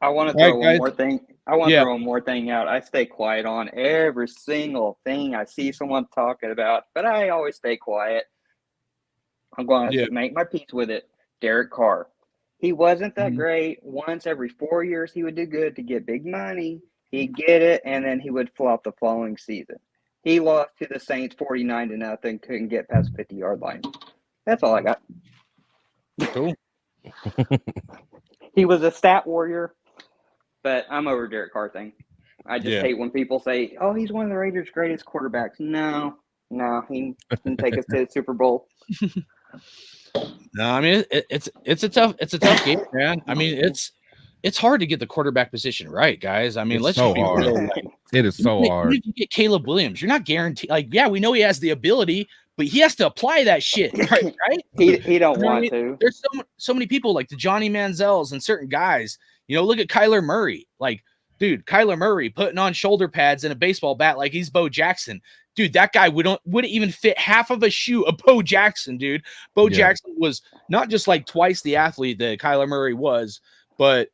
I want to throw one more thing. I want to throw one more thing out. I stay quiet on every single thing I see someone talking about, but I always stay quiet. I'm going to make my peace with it. Derek Carr. He wasn't that great. Once every 4 years, he would do good to get big money. He'd get it, and then he would flop the following season. He lost to the Saints 49-0, couldn't get past 50-yard line. That's all I got. Cool. He was a stat warrior, but I'm over Derek Carr thing. I just hate when people say, "Oh, he's one of the Raiders' greatest quarterbacks." No, he didn't take us to the Super Bowl. No, I mean it's a tough game, man. I mean it's hard to get the quarterback position right, guys. I mean, let's so be hard. real. Like, it is so hard. If you get Caleb Williams, you're not guaranteed. Like, we know he has the ability, but he has to apply that shit, right? He don't want to. There's so many people like the Johnny Manziels and certain guys. You know, look at Kyler Murray. Like, dude, Kyler Murray putting on shoulder pads and a baseball bat like he's Bo Jackson. Dude, that guy wouldn't even fit half of a shoe of Bo Jackson, dude. Bo Jackson was not just like twice the athlete that Kyler Murray was, but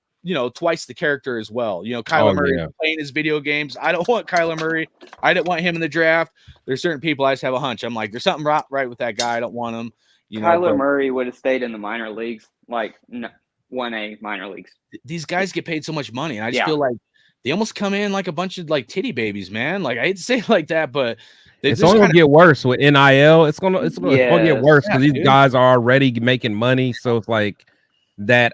twice the character as well. Kyler Murray playing his video games. I don't want Kyler Murray. I didn't want him in the draft. There's certain people I just have a hunch. I'm like, there's something right with that guy. I don't want him. Kyler Murray would have stayed in the minor leagues, like 1A minor leagues. These guys get paid so much money, and I just feel like they almost come in like a bunch of like titty babies, man. Like, I hate to say it like that, but it's only gonna get worse with NIL. It's gonna get worse because these guys are already making money. So it's like that.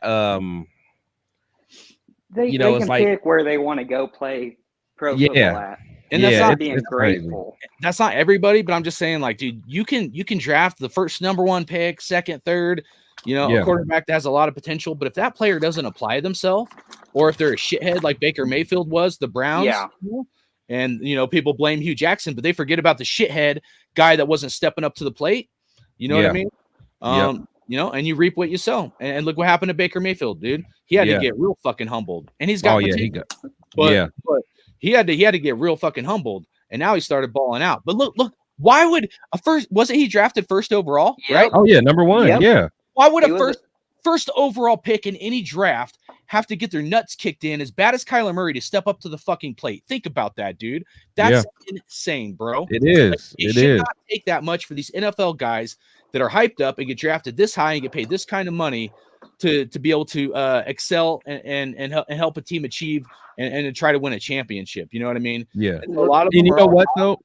They can pick where they want to go play pro football at. And that's not being grateful. That's not everybody, but I'm just saying, like, dude, you can draft the first number 1 pick, second, third, a quarterback that has a lot of potential. But if that player doesn't apply themselves, or if they're a shithead like Baker Mayfield was, the Browns, and people blame Hugh Jackson, but they forget about the shithead guy that wasn't stepping up to the plate. You know what I mean? And you reap what you sow. And look what happened to Baker Mayfield, dude. He had to get real fucking humbled, and he's got potential. But he had to get real fucking humbled, and now he started balling out. But look, why would wasn't he drafted first overall? Right? Oh yeah, number 1. Yeah. Why would a first overall pick in any draft have to get their nuts kicked in as bad as Kyler Murray to step up to the fucking plate? Think about that, dude. That's insane, bro. It is. Like, it should not take that much for these NFL guys that are hyped up and get drafted this high and get paid this kind of money to be able to excel and help a team achieve and to try to win a championship. You know what I mean? Yeah. And a lot of them what though?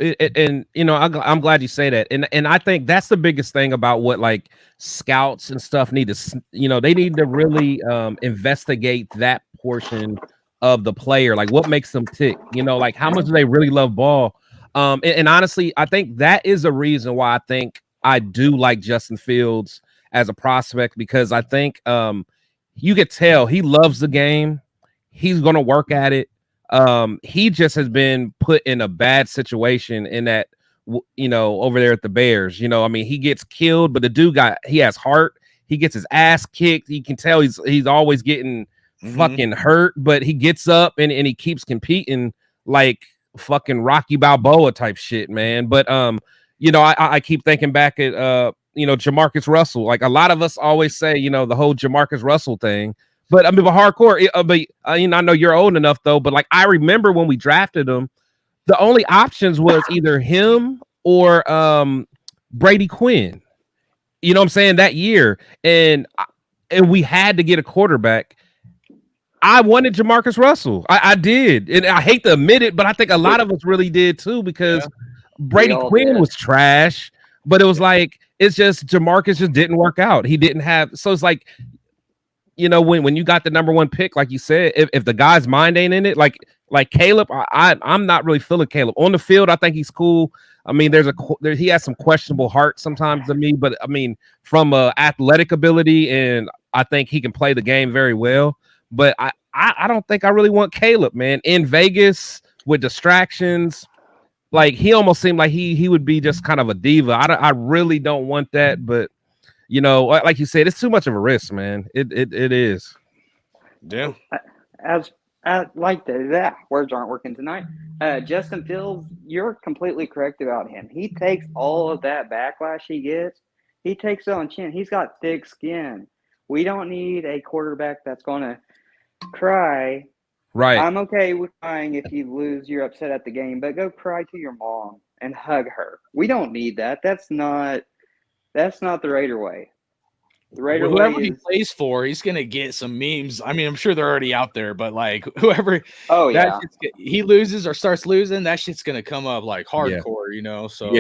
I'm glad you say that. And I think that's the biggest thing about what like scouts and stuff need to, they need to really investigate that portion of the player. Like what makes them tick, like how much do they really love ball? And honestly, I think that is a reason why I think I do like Justin Fields as a prospect, because I think you could tell he loves the game. He's going to work at it. He just has been put in a bad situation in that, over there at the Bears. He gets killed, but the dude he has heart. He gets his ass kicked. You can tell he's always getting fucking hurt, but he gets up and he keeps competing like fucking Rocky Balboa type shit, man. But I keep thinking back at JaMarcus Russell. Like a lot of us always say, the whole JaMarcus Russell thing. But but hardcore. I know you're old enough though. But like I remember when we drafted him, the only options was either him or Brady Quinn. You know what I'm saying? That year, and we had to get a quarterback. I wanted JaMarcus Russell. I did, and I hate to admit it, but I think a lot of us really did too, because Brady Quinn was trash. But it was like it's just JaMarcus just didn't work out. He didn't have. So it's like, when you got the number 1 pick, like you said, if the guy's mind ain't in it, like Caleb, I'm not really feeling Caleb on the field. I think he's cool. I mean, he has some questionable heart sometimes to me, but I mean, from athletic ability, and I think he can play the game very well. But I don't think I really want Caleb, man, in Vegas with distractions. Like he almost seemed like he would be just kind of a diva. I really don't want that, but like you said, it's too much of a risk, man. It is. Yeah. Like that. Words aren't working tonight. Justin Fields, you're completely correct about him. He takes all of that backlash he gets. He takes it on chin. He's got thick skin. We don't need a quarterback that's going to cry. Right. I'm okay with crying if you lose, you're upset at the game, but go cry to your mom and hug her. We don't need that. That's not the Raider way. The Raider way whoever he plays for, he's gonna get some memes. I mean, I'm sure they're already out there, but like whoever, he loses or starts losing, that shit's gonna come up like hardcore, So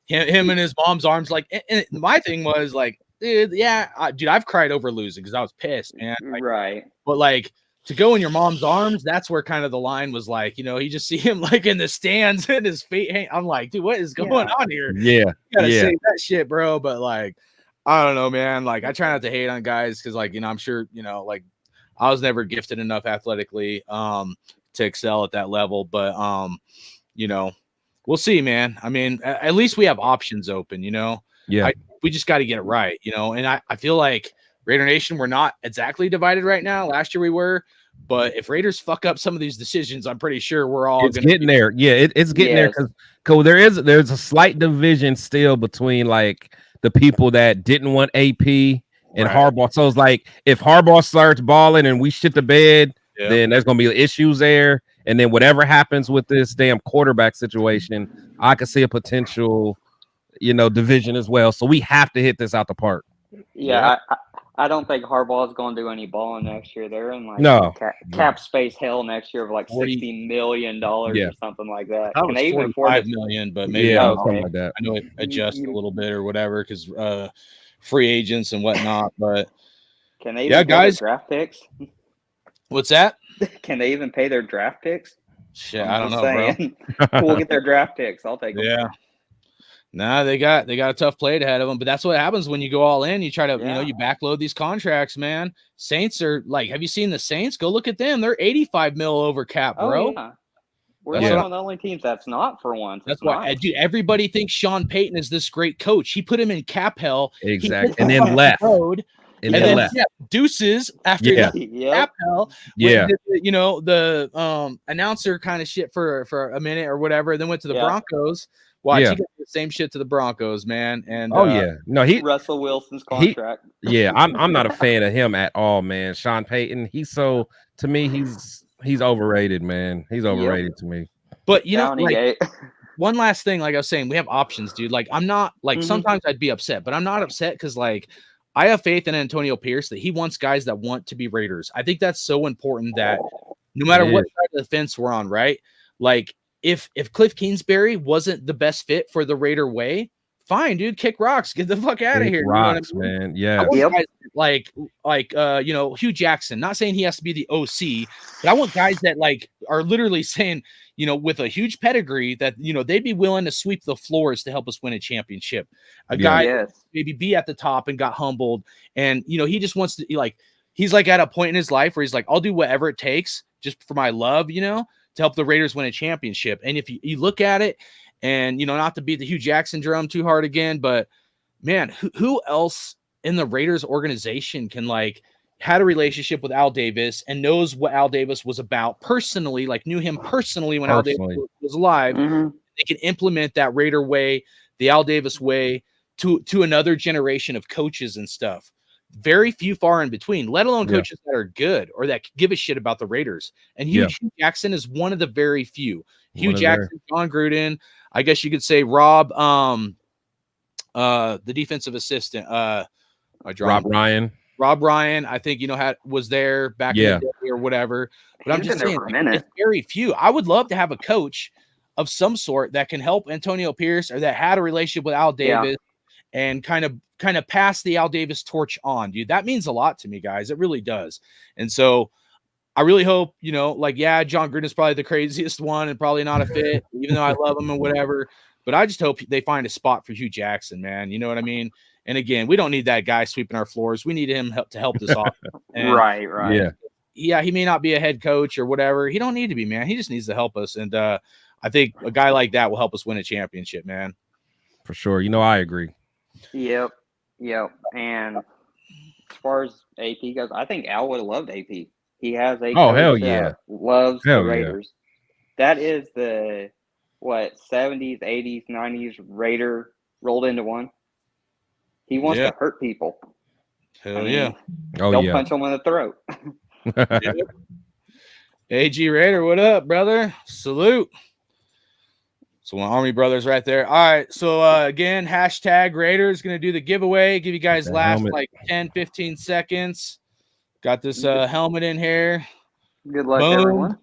him in his mom's arms. Like, and my thing was like, dude, I've cried over losing because I was pissed, man. Like, right. But like to go in your mom's arms, that's where kind of the line was like, you just see him like in the stands and his feet. I'm like, dude, what is going on here? Yeah, you gotta save that shit, bro. But like, I don't know, man. Like, I try not to hate on guys because, like, I'm sure, like, I was never gifted enough athletically to excel at that level. But, we'll see, man. I mean, at least we have options open, Yeah. We just got to get it right, And I feel like Raider Nation, we're not exactly divided right now. Last year we were. But if Raiders fuck up some of these decisions, I'm pretty sure we're all getting there. Yeah, it's getting there because there's a slight division still between like the people that didn't want AP and Harbaugh. So it's like if Harbaugh starts balling and we shit the bed, then there's gonna be issues there. And then whatever happens with this damn quarterback situation, I could see a potential, division as well. So we have to hit this out the park. Yeah. I don't think Harbaugh is going to do any balling next year. They're in like cap space hell next year of like $60 million or something like that. Can they even afford $5 million? But maybe something like that. I know it adjusts a little bit or whatever because free agents and whatnot. But can they even pay their draft picks? What's that? Can they even pay their draft picks? Shit, I'm I don't just know, saying. bro. We'll get their draft picks. I'll take them. Yeah. Nah, they got a tough plate ahead of them, but that's what happens when you go all in. You try to, you backload these contracts, man. Saints are like, have you seen the Saints? Go look at them. They're 85 mil over cap, bro. Oh, yeah. We're That's one of the only teams that's not for once. That's why, dude, everybody thinks Sean Payton is this great coach. He put him in cap hell. Exactly. And then left. Road, and then left. Deuces after he left cap hell. Yeah. The announcer kind of shit for a minute or whatever, then went to the Broncos. Watch, he got the same shit to the Broncos, man. And no, Russell Wilson's contract. I'm not a fan of him at all, man. Sean Payton, to me, he's overrated, man. He's overrated to me. But one last thing, like I was saying, we have options, dude. Like, I'm not sometimes I'd be upset, but I'm not upset because I have faith in Antonio Pierce that he wants guys that want to be Raiders. I think that's so important that no matter what side of the fence we're on, right? Like, if Cliff Kingsbury wasn't the best fit for the Raider way, fine, dude, kick rocks, get the fuck out of here. Rocks, man. Yeah. I want guys like Hugh Jackson. Not saying he has to be the OC, but I want guys that are literally saying, with a huge pedigree that they'd be willing to sweep the floors to help us win a championship. A guy maybe be at the top and got humbled, and he just wants to he's at a point in his life where he's like, I'll do whatever it takes just for my love, to help the Raiders win a championship. And if you look at it, and not to beat the Hugh Jackson drum too hard again, but man, who else in the Raiders organization can had a relationship with Al Davis and knows what Al Davis was about personally, knew him personally when Al Davis was alive. They can implement that Raider way, the Al Davis way, to another generation of coaches and stuff. Very few far in between, let alone coaches that are good or that give a shit about the Raiders. And Hugh Jackson is one of the very few. Hugh Jackson, John Gruden, I guess you could say Rob, the defensive assistant, Rob Ryan. Rob Ryan, I think was there back in the day or whatever. But I'm just saying, it's very few. I would love to have a coach of some sort that can help Antonio Pierce or that had a relationship with Al Davis and kind of pass the Al Davis torch on, dude. That means a lot to me, guys. It really does. And so I really hope, John Gruden is probably the craziest one and probably not a fit, even though I love him and whatever. But I just hope they find a spot for Hugh Jackson, man. You know what I mean? And again, we don't need that guy sweeping our floors. We need him to help this off. Right. Yeah, he may not be a head coach or whatever. He don't need to be, man. He just needs to help us. And I think a guy like that will help us win a championship, man. For sure. I agree. Yep. And as far as AP goes, I think Al would have loved AP. He has a hell yeah, loves the Raiders. That is the 70s, 80s, 90s Raider rolled into one. He wants to hurt people. Hell yeah. Don't punch them in the throat. AG Raider, what up, brother? Salute. So Army brothers right there. All right. So again, hashtag Raiders going to do the giveaway. Give you guys last helmet. 10, 15 seconds. Got this helmet in here. Good luck, everyone.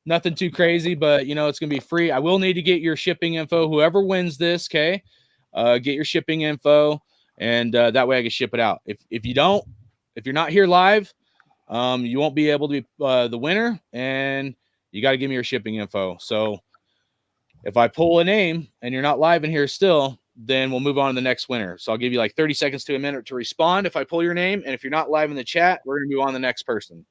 Nothing too crazy, but it's going to be free. I will need to get your shipping info. Whoever wins this, okay, get your shipping info, and that way I can ship it out. If you're not here live, you won't be able to be the winner, and you got to give me your shipping info. So if I pull a name and you're not live in here still, then we'll move on to the next winner. So I'll give you 30 seconds to a minute to respond if I pull your name. And if you're not live in the chat, we're going to move on to the next person.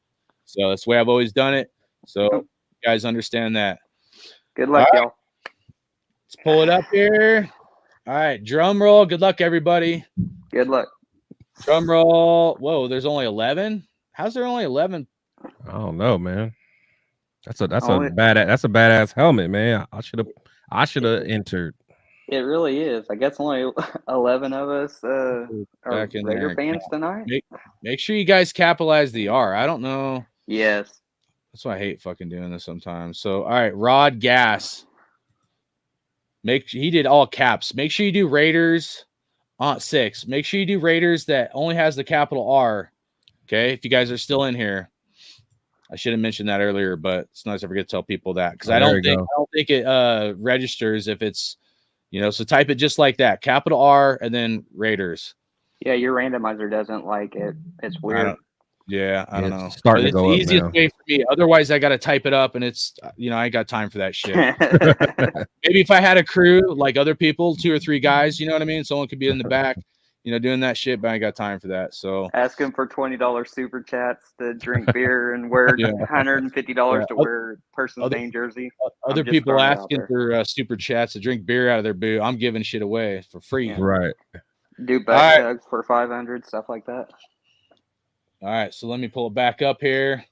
So that's the way I've always done it. So you guys understand that. Good luck, y'all. Let's pull it up here. All right. Drum roll. Good luck, everybody. Good luck. Drum roll. Whoa, there's only 11. How's there only 11? I don't know, man. That's a badass helmet, man. I should have entered. It really is. I guess only 11 of us are Raider fans tonight. Make sure you guys capitalize the R. I don't know. Yes. That's why I hate fucking doing this sometimes. So, all right, Rod Gas. He did all caps. Make sure you do Raiders 6. Make sure you do Raiders that only has the capital R. Okay, if you guys are still in here. I should have mentioned that earlier, but sometimes I forget to tell people that because I don't think it registers if it's so type it just like that, capital R and then Raiders. Yeah, your randomizer doesn't like it. It's weird. Yeah, I don't know. Starting But to go it's the up easiest now. way for me. Otherwise, I got to type it up, and it's I ain't got time for that shit. Maybe if I had a crew like other people, 2 or 3 guys, you know what I mean? Someone could be in the back, doing that shit, but I ain't got time for that. So Asking for $20 super chats to drink beer and wear Yeah. $150 Yeah. to wear person's Other- name jersey. other just people throwing it out asking there. for super chats to drink beer out of their boot. I'm giving shit away for free. Yeah. Right. Do All butt right. chugs for 500, stuff like that. All right, so let me pull it back up here.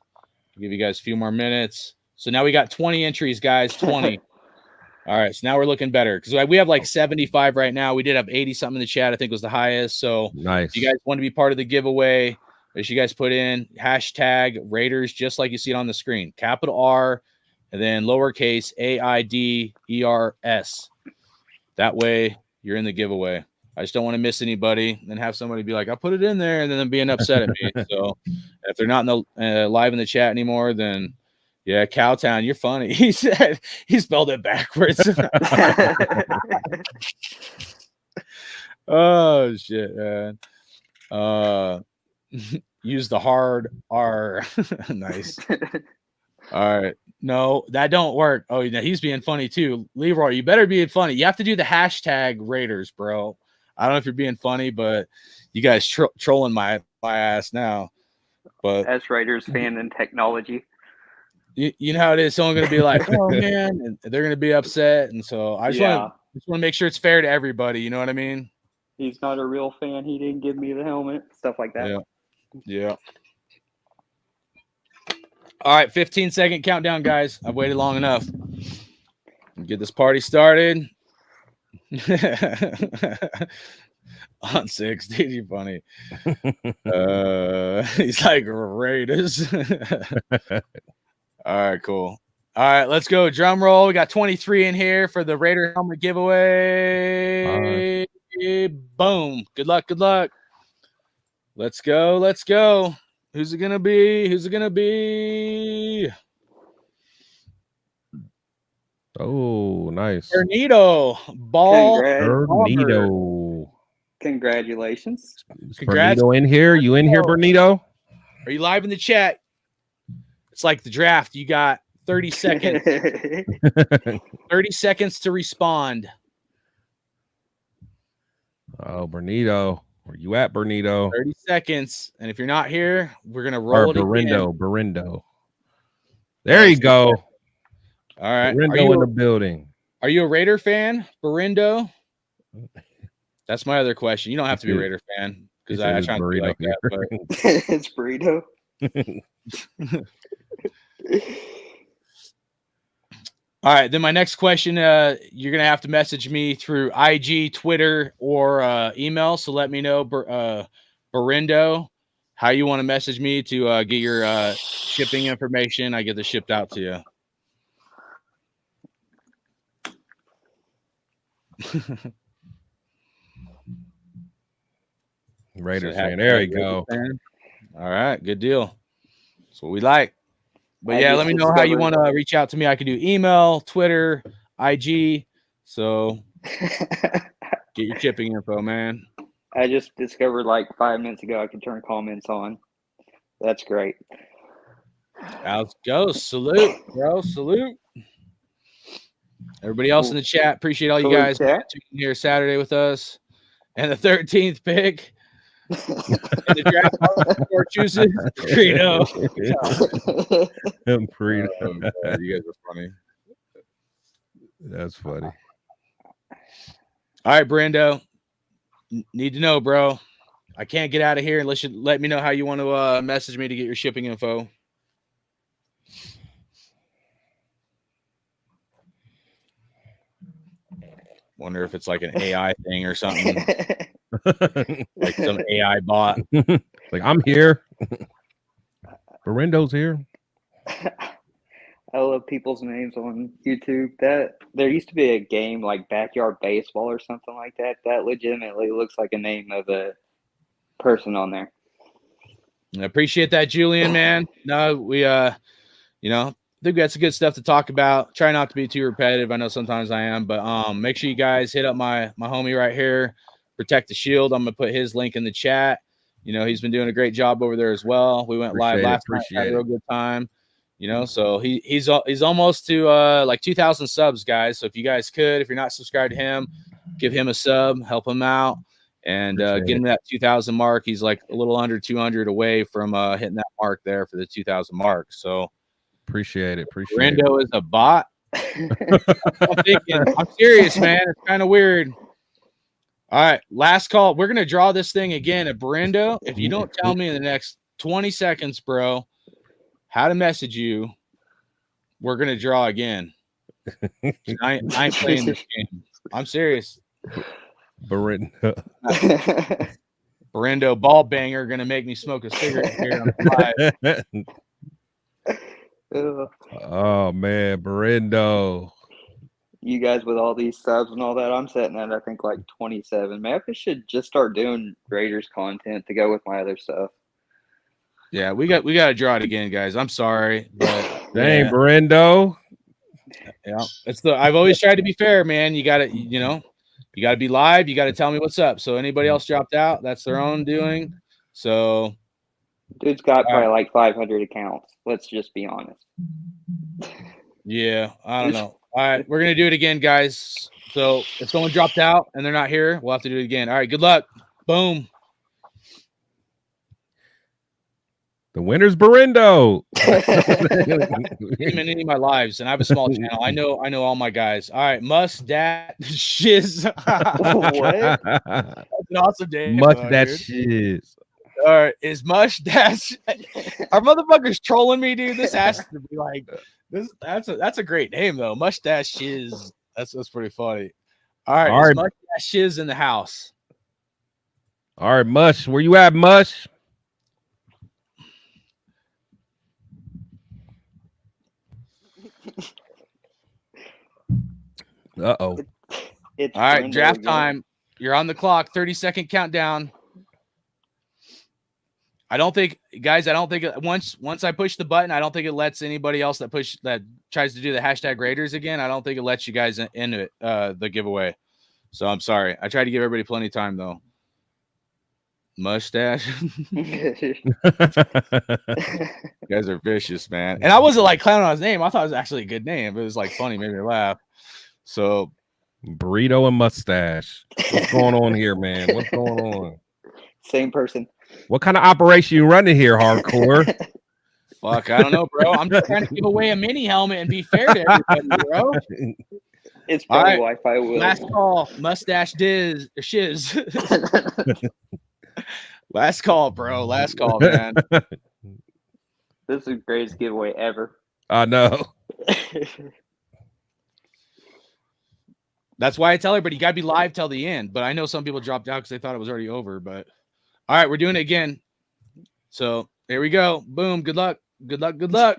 Give you guys a few more minutes. So now we got 20 entries, guys. 20. All right, so now we're looking better because we have like 75 right now. We did have 80 something in the chat. I think was the highest. So Nice. if you guys want to be part of the giveaway, make sure you guys put in hashtag Raiders, just like you see it on the screen. Capital R and then lowercase AIDERS. That way you're in the giveaway. I just don't want to miss anybody and have somebody be like, I put it in there, and then them being upset at me. So if they're not in the live in the chat anymore, then yeah, Cowtown, you're funny. He said he spelled it backwards. Oh shit, man. Use the hard R. Nice. All right. No, that don't work. Oh, he's being funny too. Leroy, you better be funny. You have to do the hashtag Raiders, bro. I don't know if you're being funny, but you guys trolling my ass now. But as Raiders fan and technology. You know how it is. Someone's going to be like, oh, man, and they're going to be upset. And so I just want to make sure it's fair to everybody. You know what I mean? He's not a real fan. He didn't give me the helmet. Stuff like that. Yeah. All right, 15-second countdown, guys. I've waited long enough. Get this party started. On 6, dude, you're funny. He's like Raiders. All right, cool. All right, let's go. Drum roll. We got 23 in here for the Raider helmet giveaway. Boom. Good luck. Good luck. Let's go. Let's go. Who's it gonna be? Who's it gonna be? Oh, nice. Bernito. Ball. Bernito. Congratulations. Congrats. Bernito in here. You in here, Bernito? Are you live in the chat? It's like the draft. You got 30 seconds. 30 seconds to respond. Oh, Bernito. Where you at, Bernito? 30 seconds. And if you're not here, we're going to roll it again. Berindo. There you go. All right. Berindo in the building. Are you a Raider fan, Berindo? That's my other question. You don't have to be a Raider fan because I try to be like that. But... It's burrito. All right. Then my next question, you're going to have to message me through IG, Twitter, or email. So let me know, Berindo, how you want to message me to get your shipping information. I get this shipped out to you. Raiders fan. There you go. All right, good deal. That's what we like. But yeah, let me know how you want to reach out to me. I can do email, Twitter, IG. So get your shipping info, man. I just discovered like 5 minutes ago I could turn comments on. That's great. Let's go. Salute, bro. Salute. Everybody else in the chat, appreciate all you guys tuning in here Saturday with us. And the 13th pick in the draft chooses Frito. Frito. Oh, you guys are funny. That's funny. All right, Brando. Need to know, bro. I can't get out of here unless you let me know how you want to message me to get your shipping info. Wonder if it's like an AI thing or something. Like some AI bot. Like, I'm here. Berindo's here. I love people's names on YouTube. That there used to be a game like Backyard Baseball or something like that. That legitimately looks like a name of a person on there. I appreciate that, Julian, man. No, we I think we got some good stuff to talk about. Try not to be too repetitive. I know sometimes I am, but make sure you guys hit up my homie right here, Protect the Shield. I'm gonna put his link in the chat. You know, he's been doing a great job over there as well. We went live last night, had a real good time. You know, so he's almost to like 2,000 subs, guys. So if you guys could, if you're not subscribed to him, give him a sub, help him out, and get him that 2,000 mark. He's like a little under 200 away from hitting that mark there for the 2,000 mark. So appreciate it. Brendo is a bot. I'm serious, man. It's kind of weird. All right, last call. We're gonna draw this thing again at Brendo. If you don't tell me in the next 20 seconds, bro, how to message you, we're gonna draw again. I ain't playing this game. I'm serious. Brendo ball banger gonna make me smoke a cigarette here on live. Oh man, Brendo. You guys with all these subs and all that, I'm sitting at I think like 27. Maybe I should just start doing Raiders content to go with my other stuff. Yeah, we got to draw it again, guys. I'm sorry, but dang, Brendo. Yeah, I've always tried to be fair, man. You got to, you know, you got to be live. You got to tell me what's up. So anybody else dropped out, that's their own doing. So, dude's got probably like 500 accounts. Let's just be honest. Yeah, I don't know. All right, we're gonna do it again, guys. So if someone dropped out and they're not here, we'll have to do it again. All right, good luck. Boom. The winner's Brendo. In any of my lives, and I have a small channel. I know all my guys. All right, mustache shiz. What? That's an awesome day. Mustache shiz. All right, is mustache? Our motherfucker's trolling me, dude. This has to be like this. That's a great name though. Mustache shiz. That's pretty funny. All right, mustache shiz in the house. All right, Mush. Where you at, Mush? Uh-oh. It's all right, draft time. You're on the clock. 30-second countdown. I don't think once I push the button, I don't think it lets anybody else that tries to do the hashtag Raiders again. I don't think it lets you guys into it, the giveaway. So I'm sorry. I tried to give everybody plenty of time though. Mustache. You guys are vicious, man. And I wasn't like clowning on his name. I thought it was actually a good name. It was like funny, made me laugh. So Burrito and mustache. What's going on here, man? What's going on? Same person. What kind of operation you running here, hardcore? Fuck, I don't know, bro. I'm just trying to give away a mini helmet and be fair to everybody, bro. It's probably right. Wi-Fi. Last call, mustache shiz. Last call, bro. Last call, man. This is the greatest giveaway ever. I know. That's why I tell everybody you gotta be live till the end. But I know some people dropped out because they thought it was already over. But all right, we're doing it again. So here we go. Boom. Good luck. Good luck. Good luck.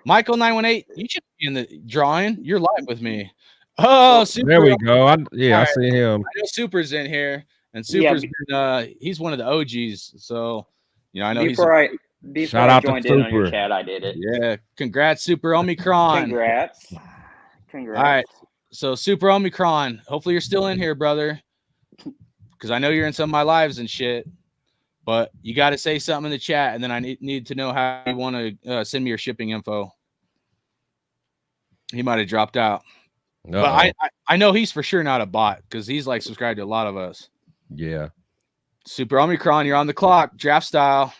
Michael 918, you should be in the drawing. You're live with me. Oh, Super. There we go. I right. see him. I know Super's in here, and Super's been, he's one of the OGs. So, you know, I know before I joined in on your chat, I did it. Yeah, congrats, Super Omicron. Congrats. All right, so Super Omicron. Hopefully, you're still in here, brother, because I know you're in some of my lives and shit. But you got to say something in the chat, and then I need to know how you want to send me your shipping info. He might have dropped out. But I know he's for sure not a bot because he's like subscribed to a lot of us. Yeah. Super Omicron, you're on the clock, draft style.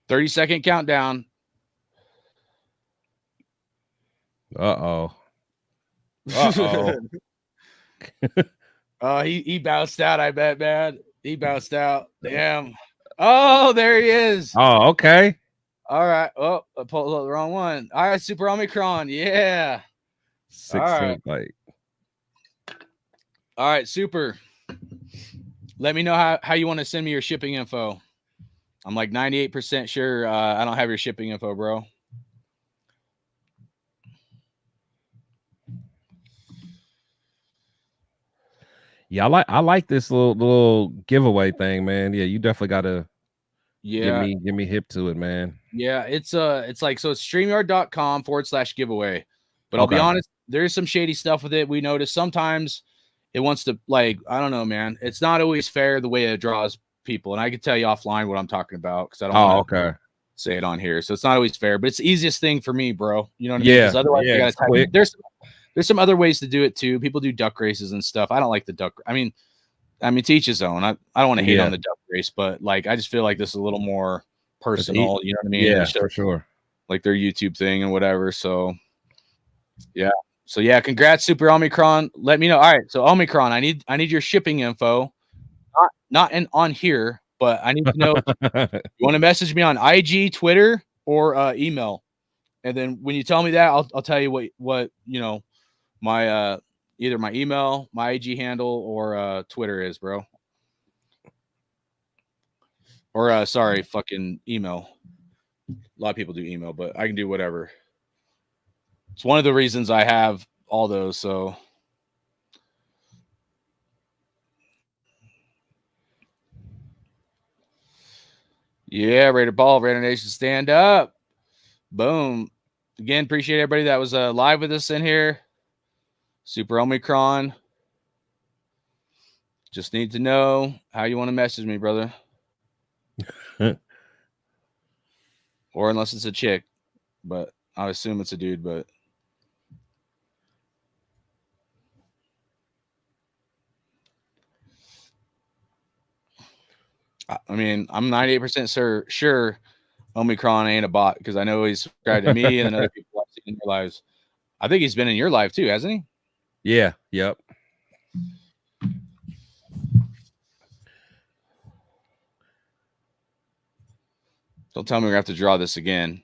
"30-second countdown." Uh-oh. Oh, he bounced out, I bet, man. He bounced out. Damn. Oh, there he is. Oh, okay. All right. Oh, I pulled the wrong one. All right, Super Omicron. Yeah. 6-cent bite. All right, Super. Let me know how you want to send me your shipping info. I'm like 98% sure I don't have your shipping info, bro. Yeah, I like this little giveaway thing, man. Yeah, you definitely gotta give me hip to it, man. Yeah, it's like, so it's StreamYard.com/giveaway. But I'll be honest, there's some shady stuff with it. We notice sometimes it wants to, like, I don't know, man. It's not always fair the way it draws people. And I can tell you offline what I'm talking about because I don't want to say it on here. So it's not always fair, but it's the easiest thing for me, bro. You know what I mean? Because otherwise, you gotta type. There's some other ways to do it too. People do duck races and stuff. I don't like the duck. I mean, to each his own. I don't want to hate on the duck race, but like I just feel like this is a little more personal. You know what I mean? Yeah, for sure. Like their YouTube thing and whatever. So yeah. So yeah, congrats, Super Omicron. Let me know. All right. So Omicron, I need your shipping info. Not on here, but I need to know. You want to message me on IG, Twitter, or email. And then when you tell me that, I'll tell you what my either my email, my IG handle, or Twitter is, bro. Or sorry, fucking email. A lot of people do email, but I can do whatever. It's one of the reasons I have all those. So yeah, Raider Ball, Raider Nation, stand up. Boom. Again, appreciate everybody that was live with us in here. Super Omicron. Just need to know how you want to message me, brother. Or unless it's a chick, but I assume it's a dude, but I mean, I'm 98% sure Omicron ain't a bot because I know he's subscribed to me and other people I've seen in their lives. I think he's been in your live too, hasn't he? Yeah. Yep. Don't tell me we're gonna have to draw this again.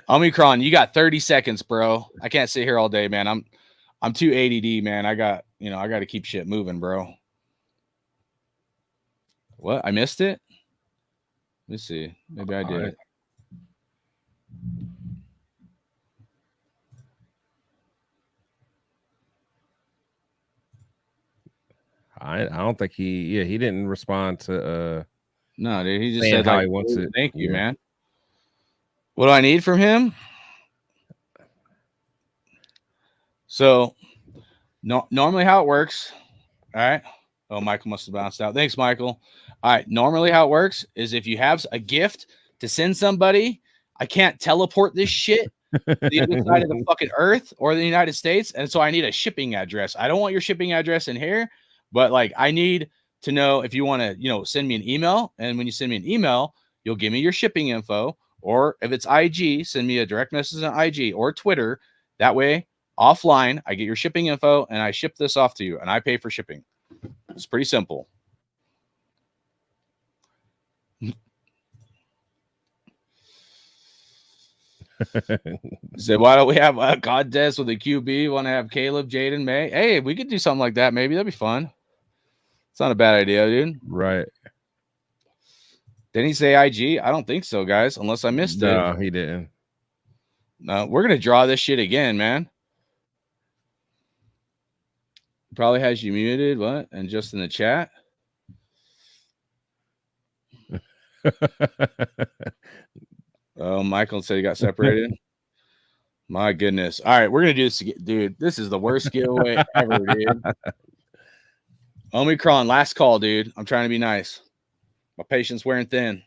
Omicron, you got 30 seconds, bro. I can't sit here all day, man. I'm too ADD, man. I got to keep shit moving, bro. What? I missed it? Let me see. Maybe I did. I don't think he didn't respond to no, dude. He just said how like, he wants it. Thank you, man. What do I need from him? So normally how it works. All right. Oh, Michael must have bounced out. Thanks, Michael. All right. Normally how it works is if you have a gift to send somebody, I can't teleport this shit to the other side of the fucking earth or the United States. And so I need a shipping address. I don't want your shipping address in here, but like I need to know if you want to, send me an email. And when you send me an email, you'll give me your shipping info. Or if it's IG, send me a direct message on IG or Twitter. That way, offline, I get your shipping info and I ship this off to you and I pay for shipping. It's pretty simple. Said, why don't we have a contest with a QB? Want to have Caleb, Jaden, May? Hey, we could do something like that. Maybe that'd be fun. It's not a bad idea, dude. Right. Didn't he say IG? I don't think so, guys, unless I missed it. No, he didn't. No, we're going to draw this shit again, man. Probably has you muted. What? And just in the chat. Oh, Michael said he got separated. My goodness. All right, we're going to do this again. Dude, this is the worst giveaway ever, dude. Omicron, last call, dude. I'm trying to be nice. My patience wearing thin.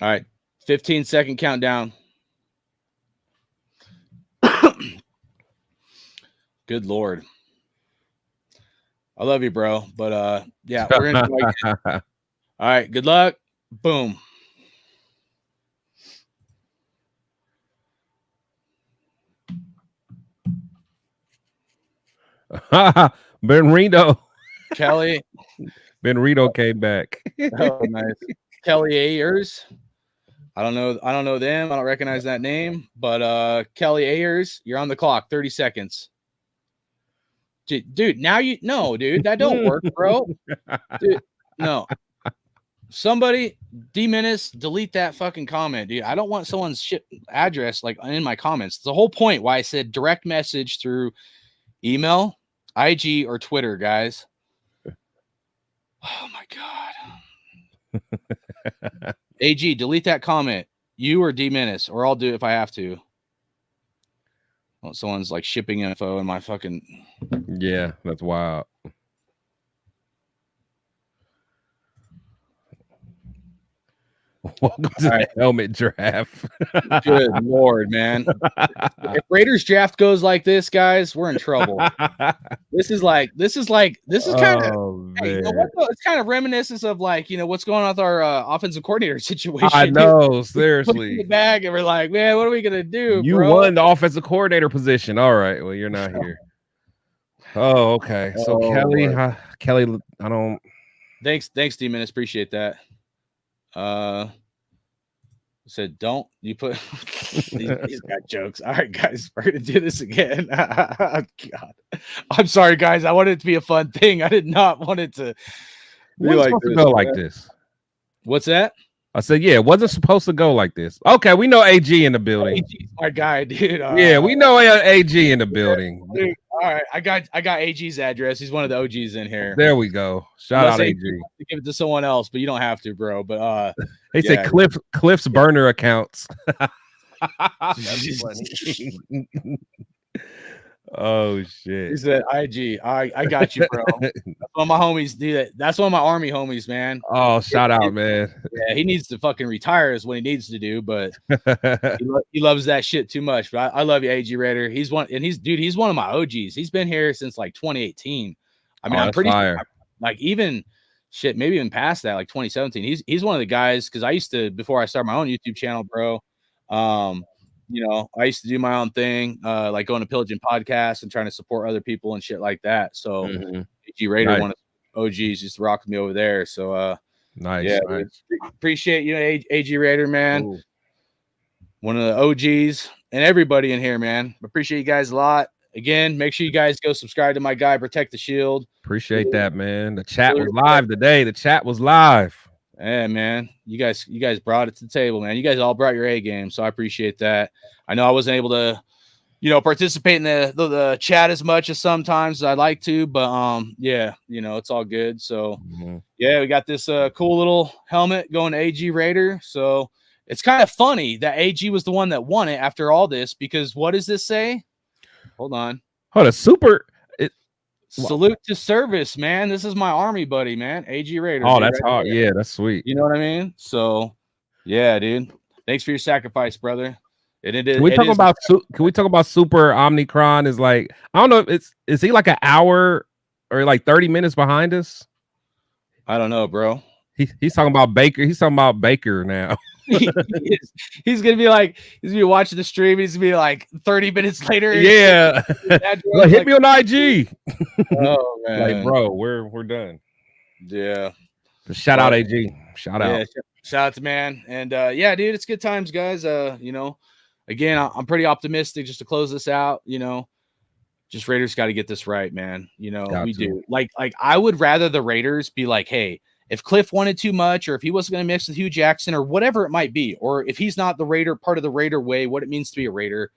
All right, 15-second countdown. Good Lord. I love you, bro. But yeah, we're gonna do it again. All right, good luck. Boom. Benrito. Kelly. Benrito came back. Oh, nice. Kelly Ayers. I don't know them. I don't recognize that name. But Kelly Ayers, you're on the clock. 30 seconds. Dude, now dude, that don't work, bro. Dude, no. Somebody delete that fucking comment, dude. I don't want someone's shit address like in my comments. It's the whole point why I said direct message through email, IG, or Twitter, guys. Oh my God. AG, delete that comment. You or D Menace, or I'll do it if I have to. Well, someone's like shipping info in my fucking. Yeah, that's wild. Welcome to the helmet draft. Good Lord, man. If Raiders draft goes like this, guys, we're in trouble. This is kind of, hey, you know what, though? It's kind of reminiscent of like, you know, what's going on with our offensive coordinator situation. I know, seriously. In the bag, and we're like, man, what are we gonna do? You won the offensive coordinator position. All right, well, you're not here. Oh, okay. So Kelly, I don't. Thanks, D Menace. Appreciate that. Said don't you put these got jokes. All right, guys, we're gonna do this again. God, I'm sorry, guys. I wanted it to be a fun thing. I did not want it to be like this. Go like this. What's that? I said, yeah, it wasn't supposed to go like this. Okay, we know AG in the building. AG's my guy, dude. Yeah, we know AG in the building. Dude, all right, I got AG's address. He's one of the OGs in here. There we go. Shout out AG. To give it to someone else, but you don't have to, bro. But they say Cliff's burner accounts. That's funny. Oh shit. He said, IG, I got you, bro. That's one of my homies do that. That's one of my army homies, man. Oh, shout out, man. Yeah, he needs to fucking retire is what he needs to do, but he loves that shit too much. But I love you, AG Raider. He's one of my OGs. He's been here since like 2018. I mean, I'm pretty sure, like even shit, maybe even past that, like 2017. He's one of the guys, because I used to, before I started my own YouTube channel, bro. You know, I used to do my own thing, like going to Pillaging podcasts and trying to support other people and shit like that. So AG Raider, one of the OGs, used to rock with me over there. So nice. Yeah, nice. Appreciate you, AG Raider, man. Ooh. One of the OGs and everybody in here, man. Appreciate you guys a lot. Again, make sure you guys go subscribe to my guy, Protect the Shield. Appreciate that, man. The chat was live today. The chat was live. Yeah, man. You guys brought it to the table, man. You guys all brought your A game, so I appreciate that. I know I wasn't able to, you know, participate in the chat as much as sometimes as I'd like to, but yeah, you know, it's all good. So yeah, we got this cool little helmet going to AG Raider. So it's kind of funny that AG was the one that won it after all this, because what does this say? Hold on. Hold a super. Salute to service, man. This is my army buddy, man. AG Raider. Oh, that's hard. Yeah, that's sweet. You know what I mean? So, yeah, dude. Thanks for your sacrifice, brother. Can we talk about Super Omnicron? Is like, I don't know. Is he like an hour or like 30 minutes behind us? I don't know, bro. He's talking about Baker. He's talking about Baker now. He's gonna be like, he's gonna be watching the stream. He's gonna be like 30 minutes later. Yeah, like, hit me on IG. Oh man, like, bro, we're done. Yeah. Shout out AG. Shout out. Shout out to man. And yeah, dude, it's good times, guys. You know, again, I'm pretty optimistic just to close this out. You know, just Raiders got to get this right, man. You know, we do. Like I would rather the Raiders be like, hey, if Cliff wanted too much, or if he wasn't going to mix with Hugh Jackson, or whatever it might be, or if he's not the Raider, part of the Raider way, what it means to be a Raider,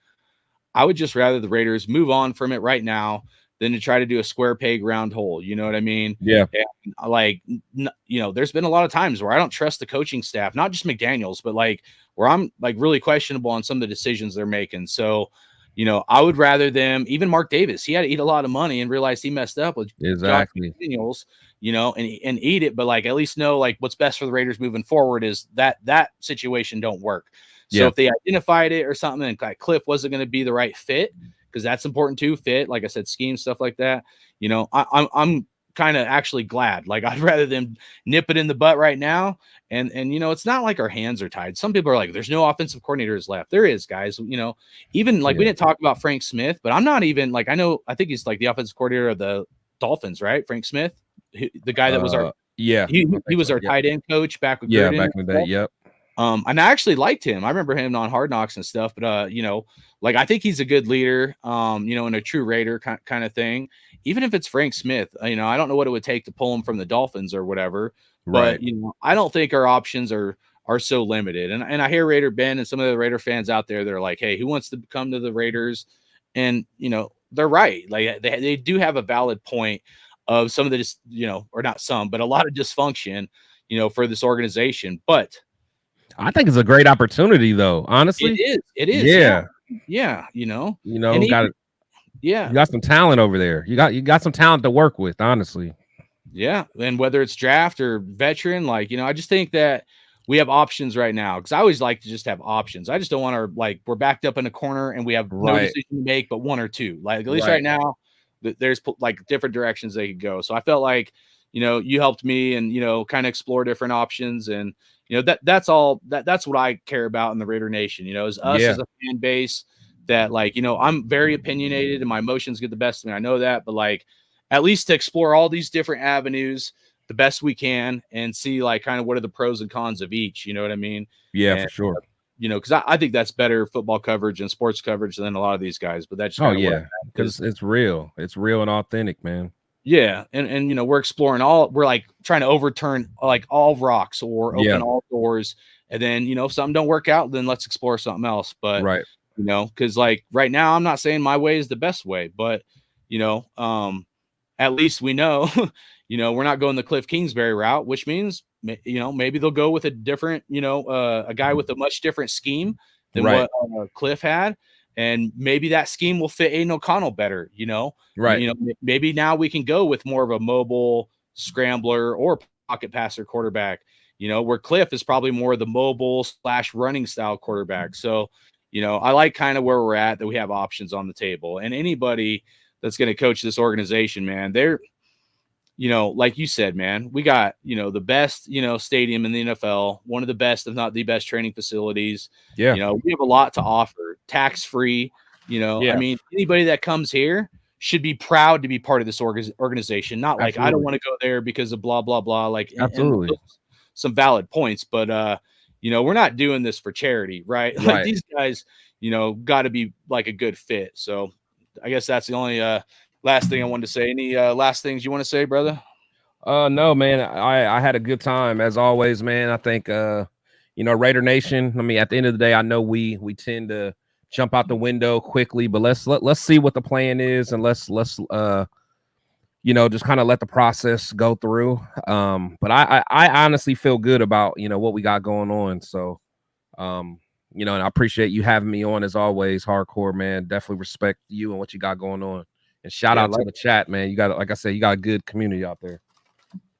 I would just rather the Raiders move on from it right now than to try to do a square peg round hole. You know what I mean? Yeah. And like, you know, there's been a lot of times where I don't trust the coaching staff, not just McDaniels, but like where I'm like really questionable on some of the decisions they're making. So, you know, I would rather them, even Mark Davis, he had to eat a lot of money and realized he messed up with McDaniels, you know, and eat it, but like at least know like what's best for the Raiders moving forward is that situation don't work. So if they identified it or something and like Cliff wasn't going to be the right fit, because that's important too, fit, like I said, scheme, stuff like that, you know, I'm kind of actually glad. Like I'd rather them nip it in the butt right now. And you know, it's not like our hands are tied. Some people are like, there's no offensive coordinators left. There is, guys. You know, even like we didn't talk about Frank Smith, but I'm not even like, I think he's like the offensive coordinator of the Dolphins, right? Frank Smith, the guy that was our he was our tight end coach back with Gruden, back in the day. Yep. And I actually liked him. I remember him on Hard Knocks and stuff, but you know, like I think he's a good leader, you know, and a true Raider kind of thing. Even if it's Frank Smith, you know, I don't know what it would take to pull him from the Dolphins or whatever. But you know, I don't think our options are so limited. And I hear Raider Ben and some of the Raider fans out there, they're like, hey, who wants to come to the Raiders? And you know, they're right. Like they do have a valid point of some of the, you know, or not some, but a lot of dysfunction. for this organization. But I think it's a great opportunity, though. Honestly, it is. Yeah. And got it. Yeah, you got some talent over there. You got some talent to work with. Honestly, yeah. And whether it's draft or veteran, I just think that we have options right now, because I always like to just have options. I just don't want to we're backed up in a corner and we have no decision to make but one or two. Like at least right now, there's different directions they could go. So I felt like you helped me and kind of explore different options, and that's all that's what I care about in the Raider Nation. Is us as a fan base that I'm very opinionated and my emotions get the best of me. I know that, but at least to explore all these different avenues the best we can and see kind of what are the pros and cons of each. You know what I mean? Yeah, for sure. Because I think that's better football coverage and sports coverage than a lot of these guys. But that's just because it's real. It's real and authentic, man. Yeah, and we're exploring we're trying to overturn all rocks or open all doors, and then if something don't work out, then let's explore something else. But because right now I'm not saying my way is the best way, but at least we know we're not going the Cliff Kingsbury route, which means maybe they'll go with a different a guy with a much different scheme than what Cliff had. And maybe that scheme will fit Aiden O'Connell better, maybe now we can go with more of a mobile scrambler or pocket passer quarterback, where Cliff is probably more of the mobile / running style quarterback. So, I like kind of where we're at, that we have options on the table, and anybody that's going to coach this organization, man, they're, like you said, man, we got, the best, stadium in the NFL, one of the best, if not the best training facilities. Yeah. We have a lot to offer, tax-free, I mean, anybody that comes here should be proud to be part of this organization. Not I don't want to go there because of blah, blah, blah. Absolutely. And some valid points, but, we're not doing this for charity, right? These guys, got to be a good fit. So I guess that's the only, last thing I wanted to say. Any last things you want to say, brother? No, man. I had a good time as always, man. I think Raider Nation. I mean, at the end of the day, I know we tend to jump out the window quickly, but let's see what the plan is, and let's just kind of let the process go through. But I honestly feel good about what we got going on. So and I appreciate you having me on as always, hardcore, man. Definitely respect you and what you got going on. And shout out to the chat, man. You got, like I said, you got a good community out there.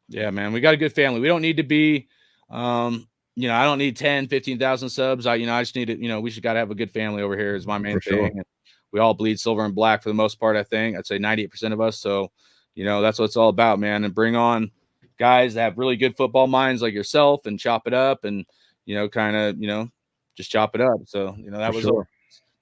Yeah, man. We got a good family. We don't need to be, I don't need 10, 15,000 subs. I just need to, we should got to have a good family over here is my main thing. Sure. And we all bleed silver and black for the most part, I think. I'd say 98% of us. So, that's what it's all about, man. And bring on guys that have really good football minds like yourself and chop it up and, just chop it up. So, that was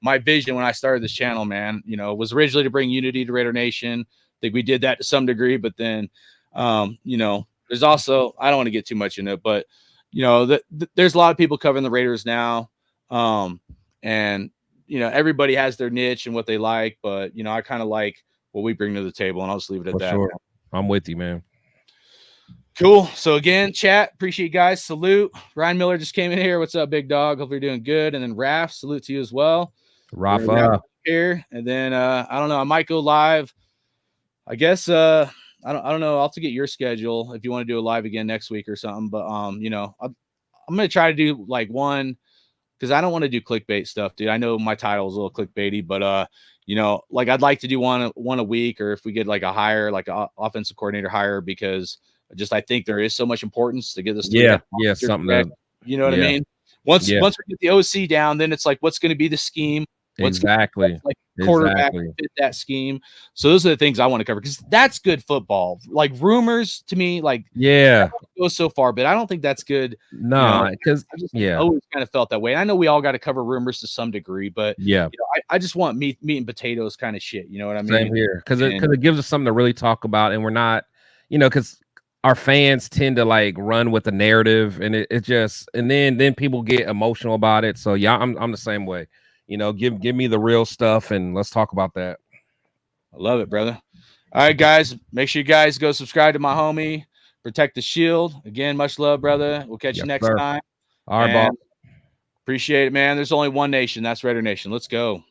my vision when I started this channel, man. Was originally to bring unity to Raider Nation. I think we did that to some degree, but then, there's also, I don't want to get too much into it, but, there's a lot of people covering the Raiders now. And, everybody has their niche and what they like, but, I kind of like what we bring to the table, and I'll just leave it at that. Sure. I'm with you, man. Cool. So again, chat, appreciate you guys. Salute. Ryan Miller just came in here. What's up, big dog? Hope you're doing good. And then Raph, salute to you as well. Rafa here. And then I don't know, I might go live. I guess I don't know. I'll have to get your schedule if you want to do a live again next week or something. But I'm gonna try to do one, because I don't want to do clickbait stuff, dude. I know my title is a little clickbaity, but I'd like to do one a week, or if we get a hire, a offensive coordinator hire, because I think there is so much importance to get this. Something that, what I mean? Once we get the OC down, then it's what's going to be the scheme? Exactly. Quarterback fit that scheme. So those are the things I want to cover, because that's good football. Rumors to me, go so far, but I don't think that's good. No, because I always kind of felt that way. And I know we all got to cover rumors to some degree, but I just want meat and potatoes kind of shit. You know what I mean? Same here, because it gives us something to really talk about, and we're not, because our fans tend to run with the narrative, and it just, and then people get emotional about it. So I'm the same way. Give me the real stuff, and let's talk about that. I love it, brother. All right, guys, make sure you guys go subscribe to my homie, Protect the Shield. Again, much love, brother. We'll catch you next time. All right, boss. Appreciate it, man. There's only one nation. That's Raider Nation. Let's go.